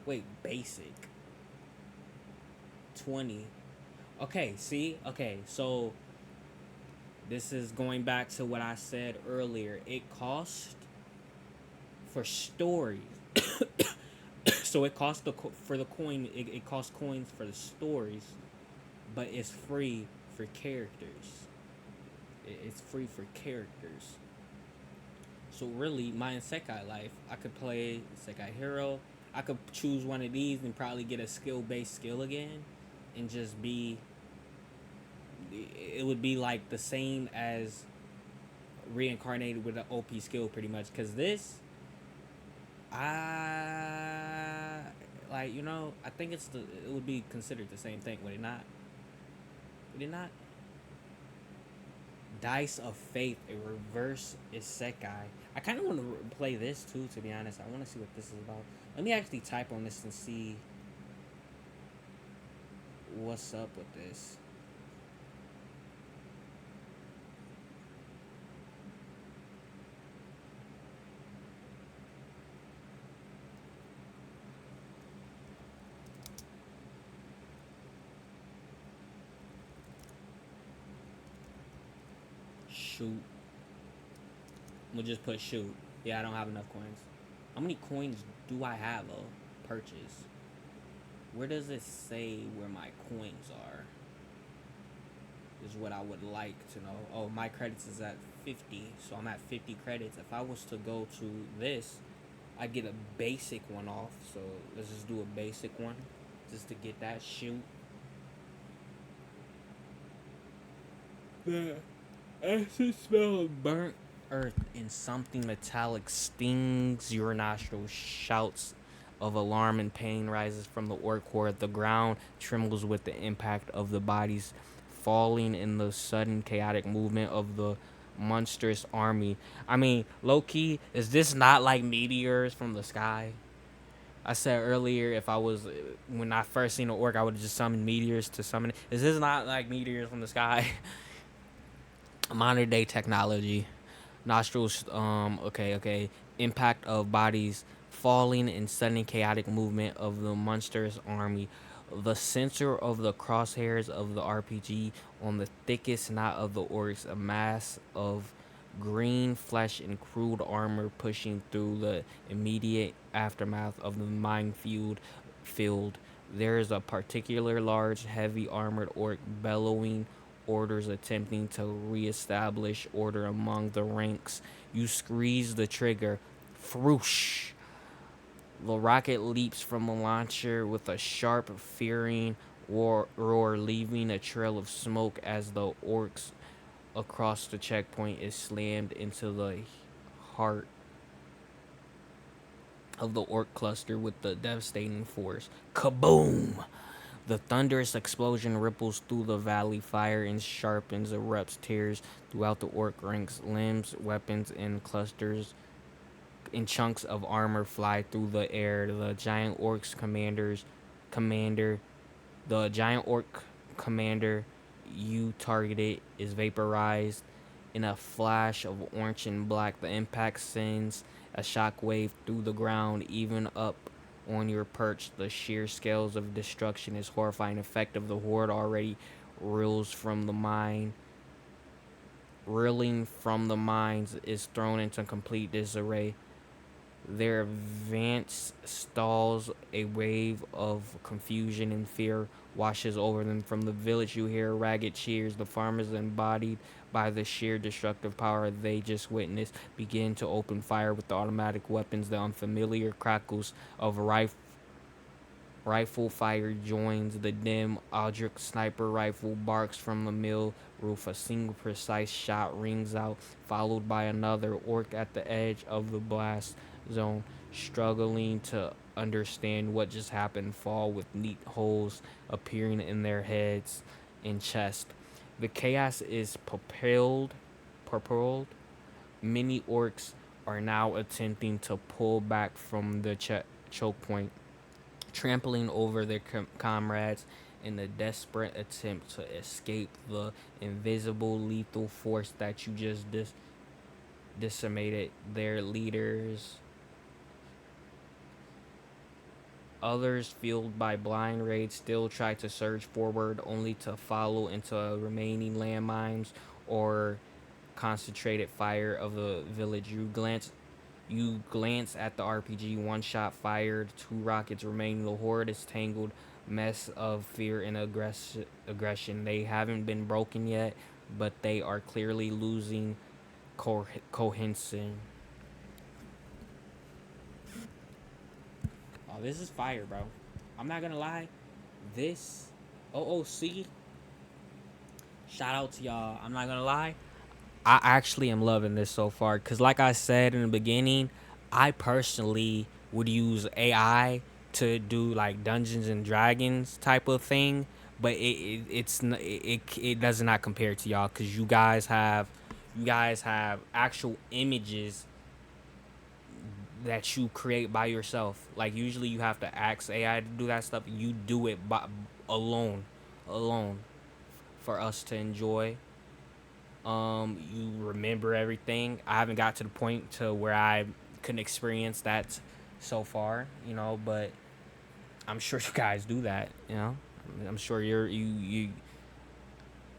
Wait, basic. 20. Okay, see? Okay, so this is going back to what I said earlier. It costs for stories. So it costs for the coin. It costs coins for the stories, but it's free for characters. It's free for characters. So really, my Isekai life, I could play Isekai Hero. I could choose one of these and probably get a skill-based skill again, and just be. It would be like the same as reincarnated with an OP skill, pretty much. Cause this, I like I think it would be considered the same thing, would it not? Would it not? Dice of Faith, a reverse isekai. I kind of want to play this too, to be honest. I want to see what this is about. Let me actually type on this and see what's up with this. Shoot. We'll just put shoot. Yeah, I don't have enough coins. How many coins do I have a purchase? Where does it say where my coins are? Is what I would like to know. Oh, my credits is at 50, so I'm at 50 credits. If I was to go to this, I'd get a basic one off. So let's just do a basic one, just to get that shoot. Yeah. Acid smell of burnt earth and something metallic stings your nostrils. Shouts of alarm and pain rises from the orc horde. The ground trembles with the impact of the bodies falling in the sudden chaotic movement of the monstrous army. I mean, low key, is this not like meteors from the sky? I said earlier, if I was when I first seen an orc, I would have just summoned meteors to summon it. Is this not like meteors from the sky? Modern day technology. Nostrils, okay. Impact of bodies falling in sudden chaotic movement of the monstrous army. The center of the crosshairs of the RPG on the thickest knot of the orcs, a mass of green flesh and crude armor pushing through the immediate aftermath of the minefield field. There is a particular large, heavy armored orc bellowing orders, attempting to reestablish order among the ranks. You squeeze the trigger. Froosh. The rocket leaps from the launcher with a sharp, fearing roar, leaving a trail of smoke as the orcs across the checkpoint is slammed into the heart of the orc cluster with the devastating force. Kaboom! The thunderous explosion ripples through the valley. Fire and sharpens, erupts, tears throughout the orc ranks. Limbs, weapons, and clusters in chunks of armor fly through the air. The giant orc commander you targeted is vaporized in a flash of orange and black. The impact sends a shockwave through the ground, even up on your perch. The sheer scales of destruction is horrifying. Effect of the horde already reels from the mine. Reeling from the mines is thrown into complete disarray. Their advance stalls. A wave of confusion and fear washes over them. From the village you hear ragged cheers. The farmers, embodied by the sheer destructive power they just witnessed, begin to open fire with the automatic weapons. The unfamiliar crackles of rifle fire joins the dim Aldrich sniper rifle barks from the mill roof. A single precise shot rings out, followed by another. Orc at the edge of the blast zone, struggling to understand what just happened fall with neat holes appearing in their heads and chest. The chaos is propelled. Many orcs are now attempting to pull back from the choke point, trampling over their comrades in a desperate attempt to escape the invisible lethal force that you just decimated their leaders. Others, fueled by blind rage, still try to surge forward, only to follow into remaining landmines or concentrated fire of the village. You glance at the RPG. One shot fired, two rockets remaining. The horde is tangled mess of fear and aggression. They haven't been broken yet, but they are clearly losing cohesion. Oh, this is fire, bro. I'm not gonna lie. This OOC, shout out to y'all. I'm not gonna lie. I actually am loving this so far because, like I said in the beginning, I personally would use AI to do like Dungeons and Dragons type of thing, but it does not compare to y'all because you guys have actual images that you create by yourself. Like usually you have to ask AI to do that stuff. You do it alone, alone, for us to enjoy. You remember everything. I haven't got to the point to where I can experience that so far, but I'm sure you guys do that. I'm sure you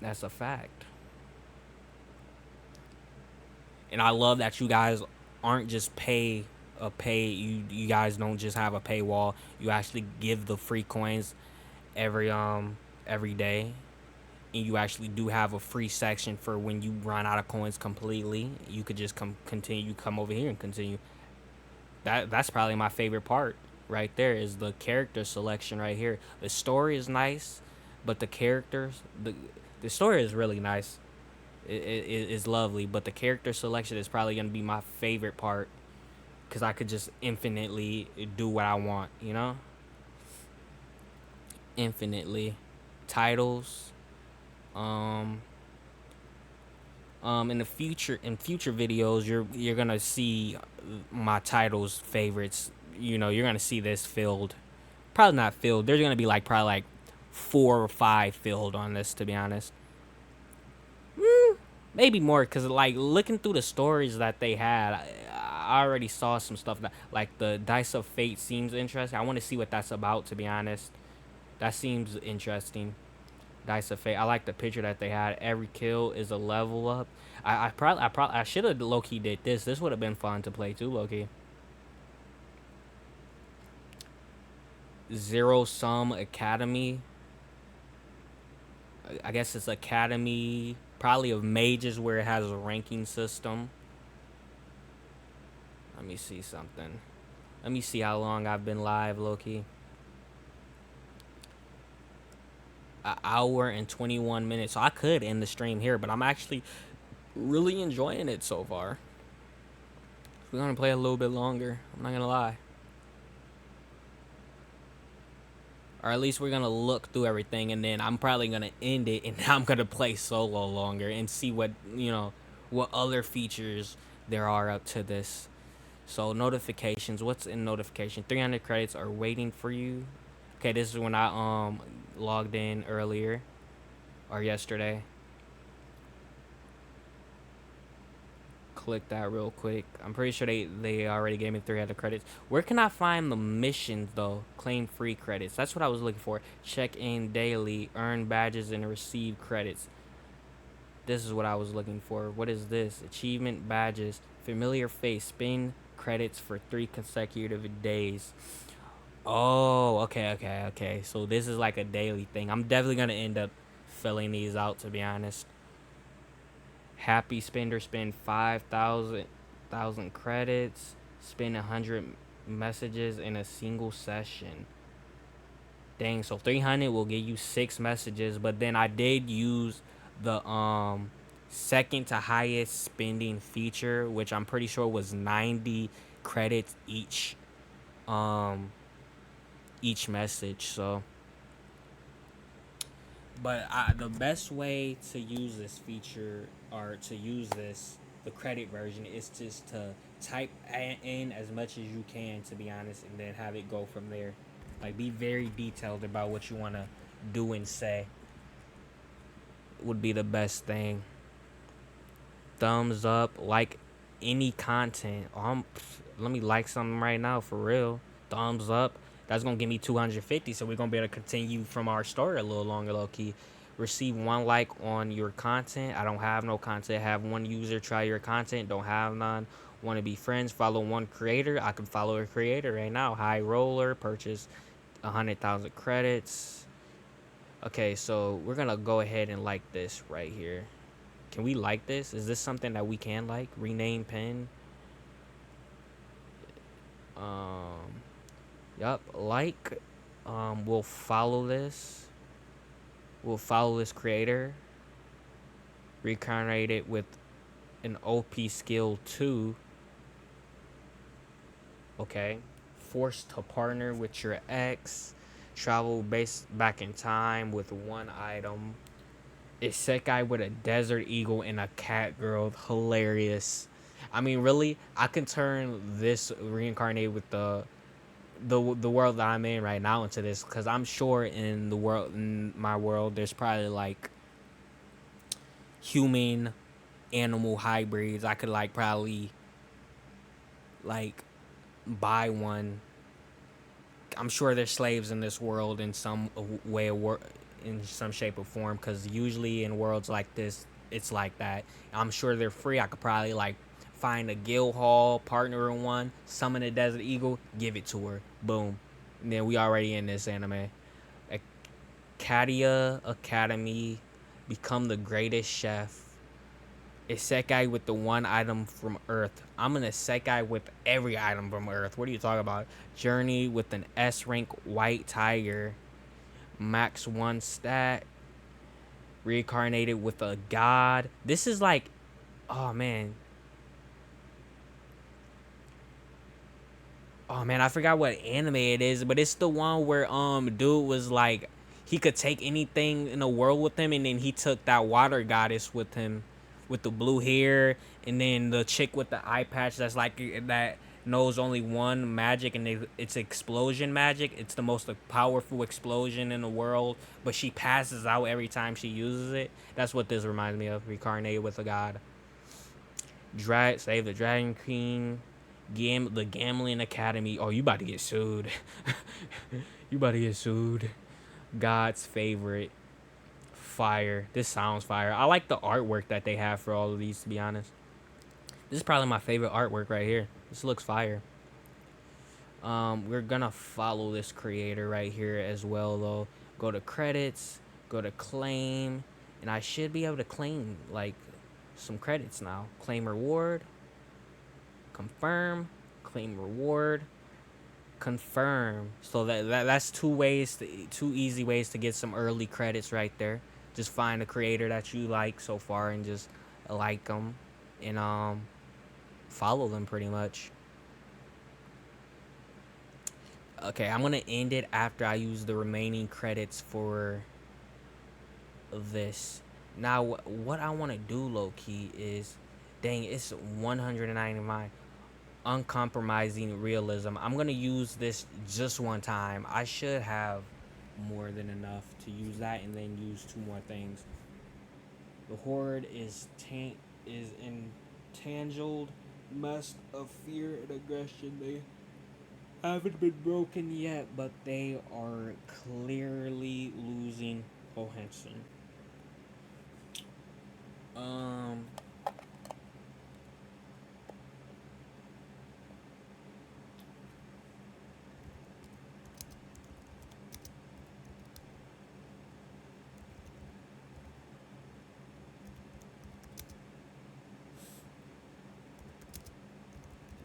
that's a fact. And I love that you guys aren't just you guys don't just have a paywall. You actually give the free coins every every day. And you actually do have a free section for when you run out of coins completely. You could just come over here and continue. That's probably my favorite part right there is the character selection right here. The story is nice, but the story is really nice. It is lovely, but the character selection is probably gonna be my favorite part because I could just infinitely do what I want. Infinitely. Titles. Um, in future videos, you're gonna see my titles favorites. You're gonna see this filled. Probably not filled. There's gonna be like probably like 4 or 5 filled on this, to be honest. Maybe more, because like looking through the stories that they had, I already saw some stuff that like the Dice of Fate seems interesting. I want to see what that's about, to be honest. That seems interesting. Dice of Fate. I like the picture that they had. Every kill is a level up. I should have low key did this. This would have been fun to play too, low key. Zero Sum Academy. I guess it's Academy, probably of mages, where it has a ranking system. Let me see something. Let me see how long I've been live, Loki. An hour and 21 minutes. So I could end the stream here, but I'm actually really enjoying it so far. We're gonna play a little bit longer. I'm not gonna lie. Or at least we're gonna look through everything, and then I'm probably gonna end it, and I'm gonna play solo longer and see what other features there are up to this. So notifications. What's in notification? 300 credits are waiting for you. Okay, this is when I logged in earlier or yesterday. Click that real quick. I'm pretty sure they already gave me 300 credits. Where can I find the missions though? Claim free credits. That's what I was looking for. Check in daily, earn badges, and receive credits. This is what I was looking for. What is this? Achievement badges. Familiar face. Spend credits for 3 consecutive days. Oh, okay. So this is like a daily thing. I'm definitely gonna end up filling these out, to be honest. Happy spender, spend 5,000 credits. Spend 100 messages in a single session. Dang, so 300 will give you 6 messages, but then I did use the second to highest spending feature, which I'm pretty sure was 90 credits each. each message. So, but the best way to use this feature or to use this the credit version is just to type in as much as you can, to be honest, and then have it go from there. Like, be very detailed about what you want to do and say would be the best thing. Thumbs up, like any content. Let me like something right now for real. Thumbs up. That's gonna give me 250, so we're gonna be able to continue from our story a little longer, low key. Receive 1 like on your content. I don't have no content. Have 1 user try your content. Don't have none. Want to be friends? Follow 1 creator. I can follow a creator right now. High roller. Purchase 100,000 credits. Okay, so we're gonna go ahead and like this right here. Can we like this? Is this something that we can like? Rename pin. Yup, like. We'll follow this. We'll follow this creator. Reincarnate it with an OP skill 2. Okay. Forced to partner with your ex. Travel back in time with 1 item. Isekai with a desert eagle and a cat girl. Hilarious. I mean, really, I can turn this reincarnate with the world that I'm in right now into this, because I'm sure in my world, there's probably like human animal hybrids. I could like probably like buy one. I'm sure there's slaves in this world in some way of in some shape or form, because usually in worlds like this, it's like that. I'm sure they're free. I could probably like find a guild hall, partner in one, summon a desert eagle, give it to her, boom. And then we already in this anime. Acadia Academy, become the greatest chef. Isekai with the 1 item from Earth. I'm an Isekai with every item from Earth. What are you talking about? Journey with an S rank white tiger. Max 1 stat. Reincarnated with a god. This is like, oh man. Oh man, I forgot what anime it is, but it's the one where dude was like, he could take anything in the world with him, and then he took that water goddess with him, with the blue hair, and then the chick with the eye patch that's like that knows only 1 magic, and it's explosion magic. It's the most powerful explosion in the world, but she passes out every time she uses it. That's what this reminds me of. Reincarnated with a god. Save the Dragon Queen. The Gambling Academy. Oh, you about to get sued. You about to get sued. God's favorite. Fire. This sounds fire. I like the artwork that they have for all of these, to be honest. This is probably my favorite artwork right here. This looks fire. We're gonna follow this creator right here as well, though. Go to credits. Go to claim. And I should be able to claim, like, some credits now. Claim reward. Confirm. Claim reward. Confirm. So that's 2 easy ways to get some early credits right there. Just find a creator that you like so far and just like them and follow them pretty much. Okay, I'm gonna end it after I use the remaining credits for this. Now what I want to do, low key, is, dang, it's 199. Uncompromising realism. I'm gonna use this just 1 time. I should have more than enough to use that and then use 2 more things. The horde is entangled, mess of fear and aggression. They haven't been broken yet, but they are clearly losing cohesion.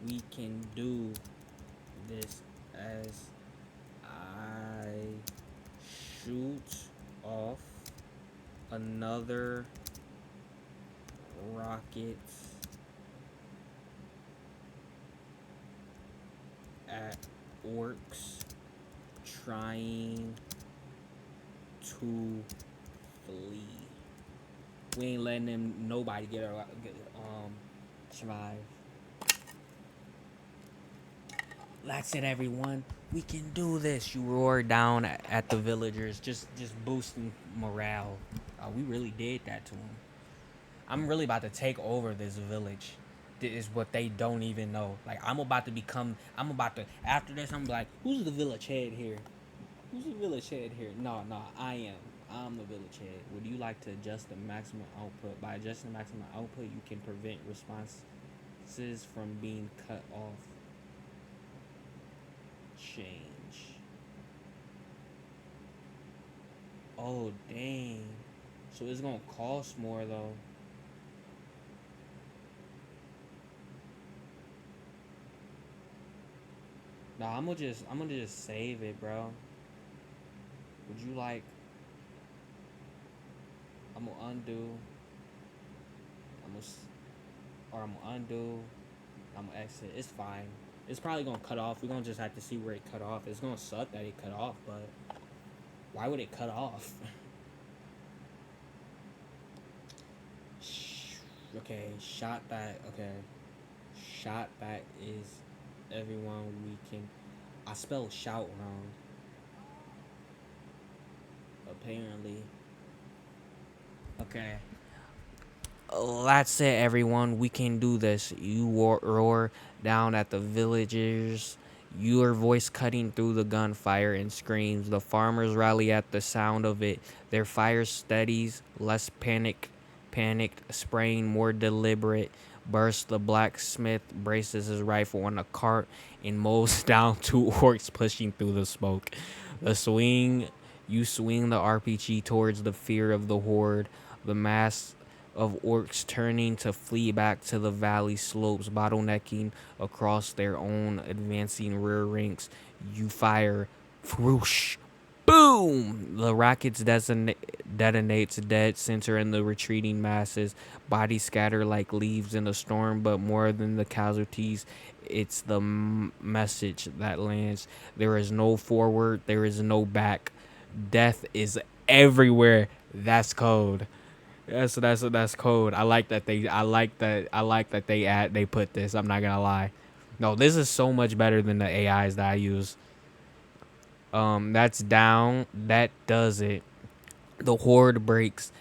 We can do this as I shoot off another rocket at orcs trying to flee. We ain't letting them nobody survive. That's it, everyone. We can do this. You roar down at the villagers, just boosting morale. We really did that to them. I'm really about to take over this village. This is what they don't even know. Like, I'm about to, after this, I'm like, who's the village head here? Who's the village head here? No, I am. I'm the village head. Would you like to adjust the maximum output? By adjusting the maximum output, you can prevent responses from being cut off. Change. Oh, dang. So it's gonna cost more, though. Nah, I'm gonna just save it, bro. Would you like? I'm gonna undo. I'm gonna, I'm gonna undo. I'm gonna exit. It's fine. It's probably gonna cut off. We're gonna just have to see where it cut off. It's gonna suck that it cut off, but why would it cut off? Okay, shot back. Okay, shot back is everyone we can. I spelled shout wrong. Apparently. Okay. That's it, everyone. We can do this. You roar down at the villagers. Your voice cutting through the gunfire and screams. The farmers rally at the sound of it. Their fire steadies, less panicked, spraying more deliberate. Burst the blacksmith braces his rifle on a cart and mows down two orcs pushing through the smoke. You swing the RPG towards the fear of the horde. The mass of orcs turning to flee back to the valley slopes, bottlenecking across their own advancing rear ranks. You fire, whoosh, boom! The rockets detonates dead center in the retreating masses. Bodies scatter like leaves in a storm, but more than the casualties, it's the message that lands. There is no forward, there is no back. Death is everywhere. That's code. That's code. I like that they put this. I'm not gonna lie. No, this is so much better than the AIs that I use. That's down. That does it. The horde breaks.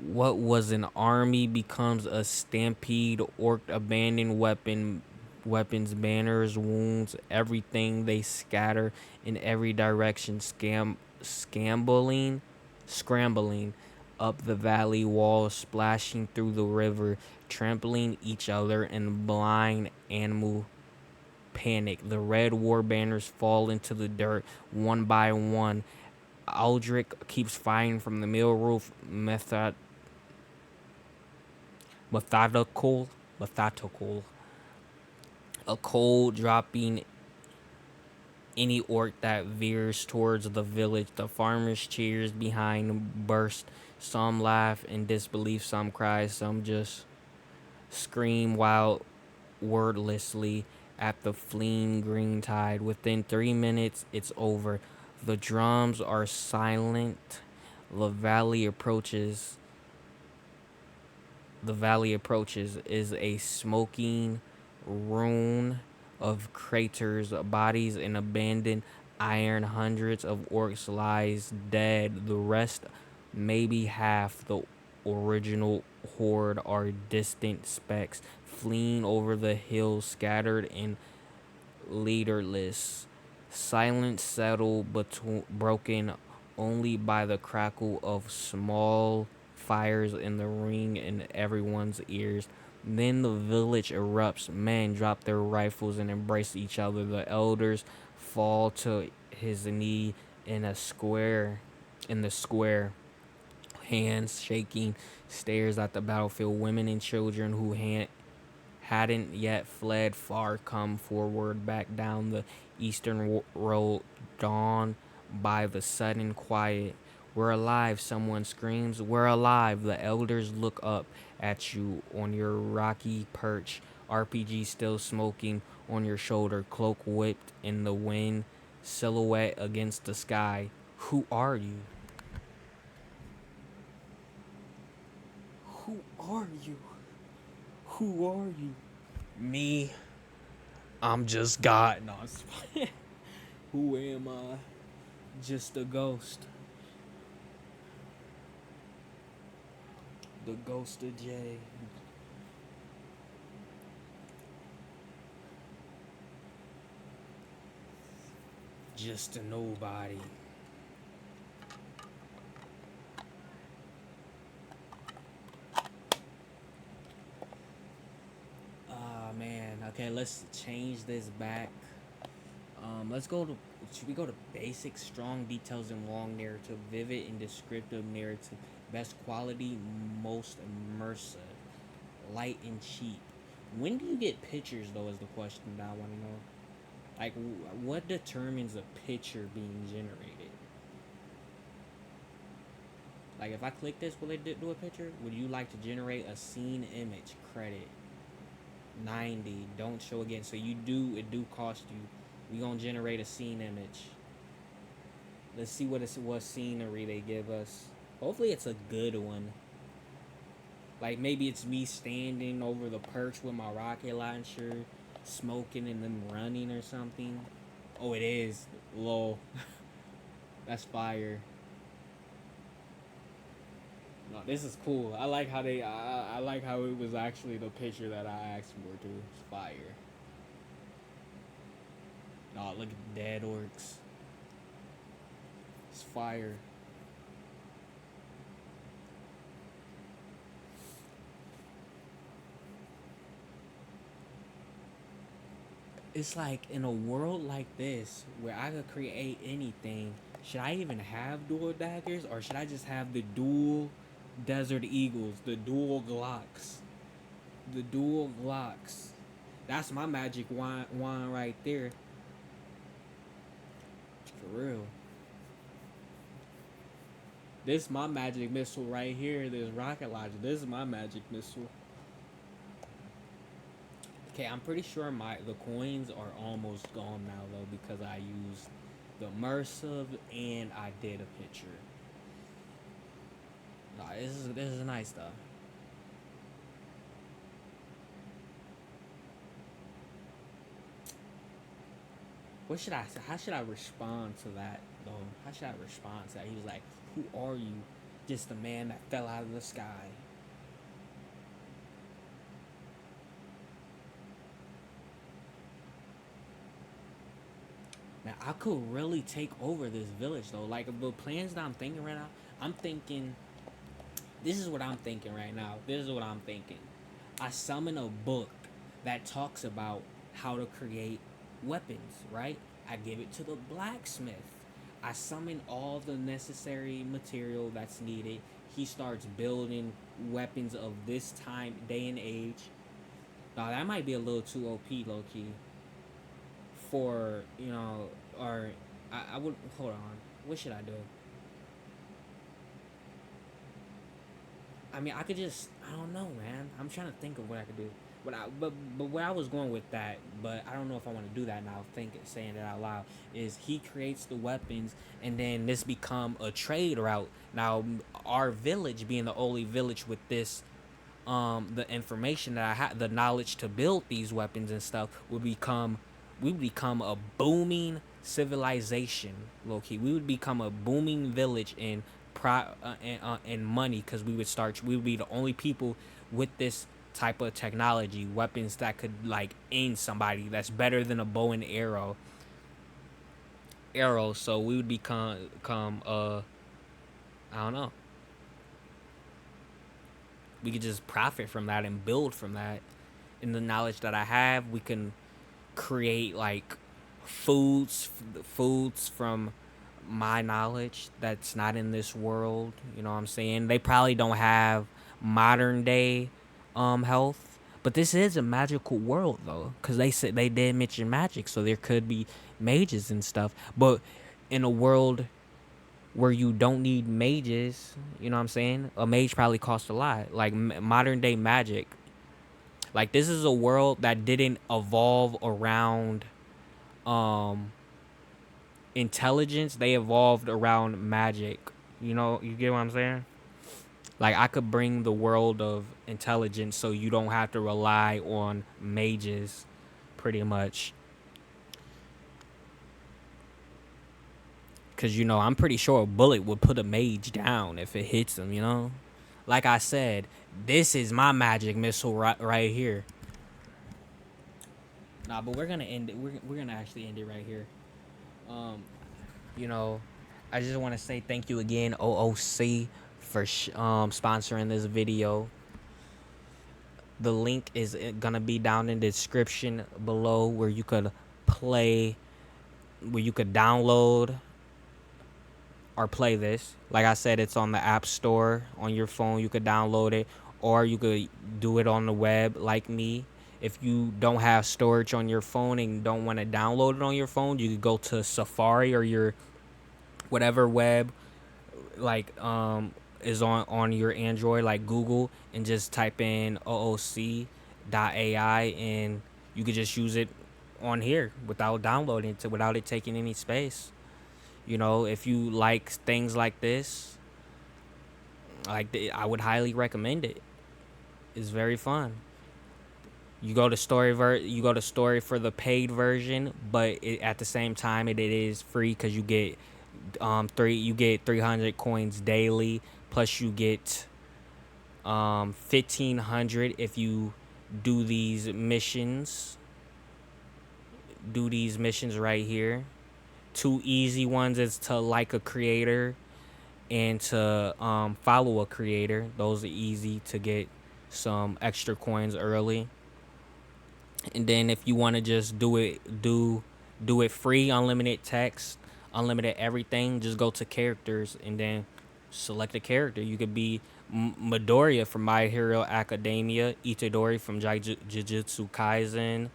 What was an army becomes a stampede. Orc abandoned weapons, banners, wounds, everything. They scatter in every direction, scrambling up the valley walls, splashing through the river, trampling each other in blind animal panic. The red war banners fall into the dirt one by one. Aldrich keeps firing from the mill roof, methodical, a cold dropping any orc that veers towards the village. The farmers' cheers behind burst. Some laugh in disbelief, some cry, some just scream while wordlessly at the fleeing green tide. Within 3 minutes, it's over. The drums are silent. The valley approaches. Is a smoking ruin of craters, bodies, and abandoned iron. Hundreds of orcs lies dead. The rest, maybe half the original horde, are distant specks fleeing over the hills, scattered and leaderless. Silence settled, broken only by the crackle of small fires in the ring in everyone's ears. Then the village erupts. Men drop their rifles and embrace each other. The elders fall to his knee in a square. In the square, hands shaking, stares at the battlefield. Women and children who hadn't yet fled far come forward back down the eastern road, dawned by the sudden quiet. We're alive, someone screams. We're alive. The elders look up at you on your rocky perch, RPG still smoking on your shoulder, cloak whipped in the wind. silhouette against the sky. Who are you? Who are you? Who are you? Me. I'm just God. No, it's fine. Who am I? Just a ghost. The ghost of J. Just a nobody. Ah man. Okay, let's change this back. Let's go to. Should we go to basic, strong details and long narrative, vivid and descriptive narrative, best quality, most immersive, light and cheap. When do you get pictures though? Is the question that I want to know. Like, what determines a picture being generated? Like, if I click this, will it do a picture? Would you like to generate a scene image? Credit 90. Don't show again. So it do cost you. We gonna generate a scene image. Let's see what scenery they give us. Hopefully it's a good one. Like maybe it's me standing over the perch with my rocket launcher, smoking and then running or something. Oh, it is. Lol. That's fire. No, this is cool. I like how I like how it was actually the picture that I asked for too. It's fire. Oh, look at the dead orcs. It's fire. It's like in a world like this where I could create anything, should I even have dual daggers or should I just have the dual Desert Eagles, the dual Glocks? The dual Glocks. That's my magic wand right there. For real. This is my magic missile right here. This rocket launcher. This is my magic missile. Okay, I'm pretty sure the coins are almost gone now though because I used the immersive and I did a picture. Nah, this is nice though. What should I? How should I respond to that though? How should I respond to that? He was like, "Who are you? Just a man that fell out of the sky." Now I could really take over this village though. Like the plans that I'm thinking right now, I'm thinking. This is what I'm thinking right now. This is what I'm thinking. I summon a book that talks about how to create weapons, right? I give it to the blacksmith. I summon all the necessary material that's needed. He starts building weapons of this time, day and age. Now that might be a little too OP, low key, for or I would hold on. What should I do? I mean, I could just I don't know, man. I'm trying to think of what I could do. But where I was going with that, but I don't know if I want to do that now. Saying it out loud is he creates the weapons, and then this become a trade route. Now, our village being the only village with this, the information that I have, the knowledge to build these weapons and stuff, we would become a booming civilization. Low key, we would become a booming village in and money because we would be the only people with this type of technology, weapons that could like aim somebody that's better than a bow and arrow. So we would become I don't know, we could just profit from that and build from that. In the knowledge that I have, we can create like foods from my knowledge that's not in this world. You know what I'm saying? They probably don't have modern day health, but this is a magical world though, because they said they did mention magic, so there could be mages and stuff. But in a world where you don't need mages, you know what I'm saying? A mage probably costs a lot. Like modern day magic. Like this is a world that didn't evolve around um intelligence, they evolved around magic. You know, you get what I'm saying? Like I could bring the world of intelligence so you don't have to rely on mages pretty much. Cause you know, I'm pretty sure a bullet would put a mage down if it hits him, you know? Like I said, this is my magic missile right here. Nah, but we're gonna end it. We're gonna actually end it right here. Um, you know, I just want to say thank you again, OOC, for sponsoring this video. The link is gonna be down in the description below where you could play, where you could download or play this. Like I said, it's on the App Store on your phone. You could download it, or you could do it on the web like me. If you don't have storage on your phone and don't want to download it on your phone, you could go to Safari or your whatever web like is on your Android, like Google, and just type in OOC.ai, and you could just use it on here without downloading it, without it taking any space. You know, if you like things like this, I would highly recommend it. It's very fun. You go to you go to story for the paid version, but at the same time it is free because you get 300 coins daily, plus you get 1,500 if you do these missions. Do these missions right here. Two easy ones is to like a creator and to follow a creator. Those are easy to get some extra coins early. And then if you want to just do it free, unlimited text, unlimited everything, just go to characters and then select a character. You could be Midoriya from My Hero Academia, Itadori from Jujutsu Kaisen,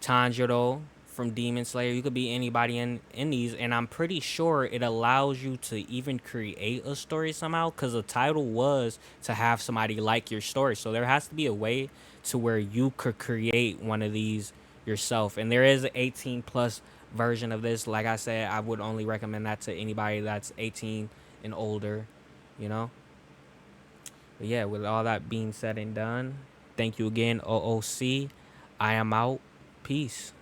Tanjiro from Demon Slayer. You could be anybody in these, and I'm pretty sure it allows you to even create a story somehow, because the title was to have somebody like your story. So there has to be a way to where you could create one of these yourself. And there is an 18 plus version of this. Like I said, I would only recommend that to anybody that's 18 and older, you know? But yeah, with all that being said and done, thank you again, OOC. I am out. Peace.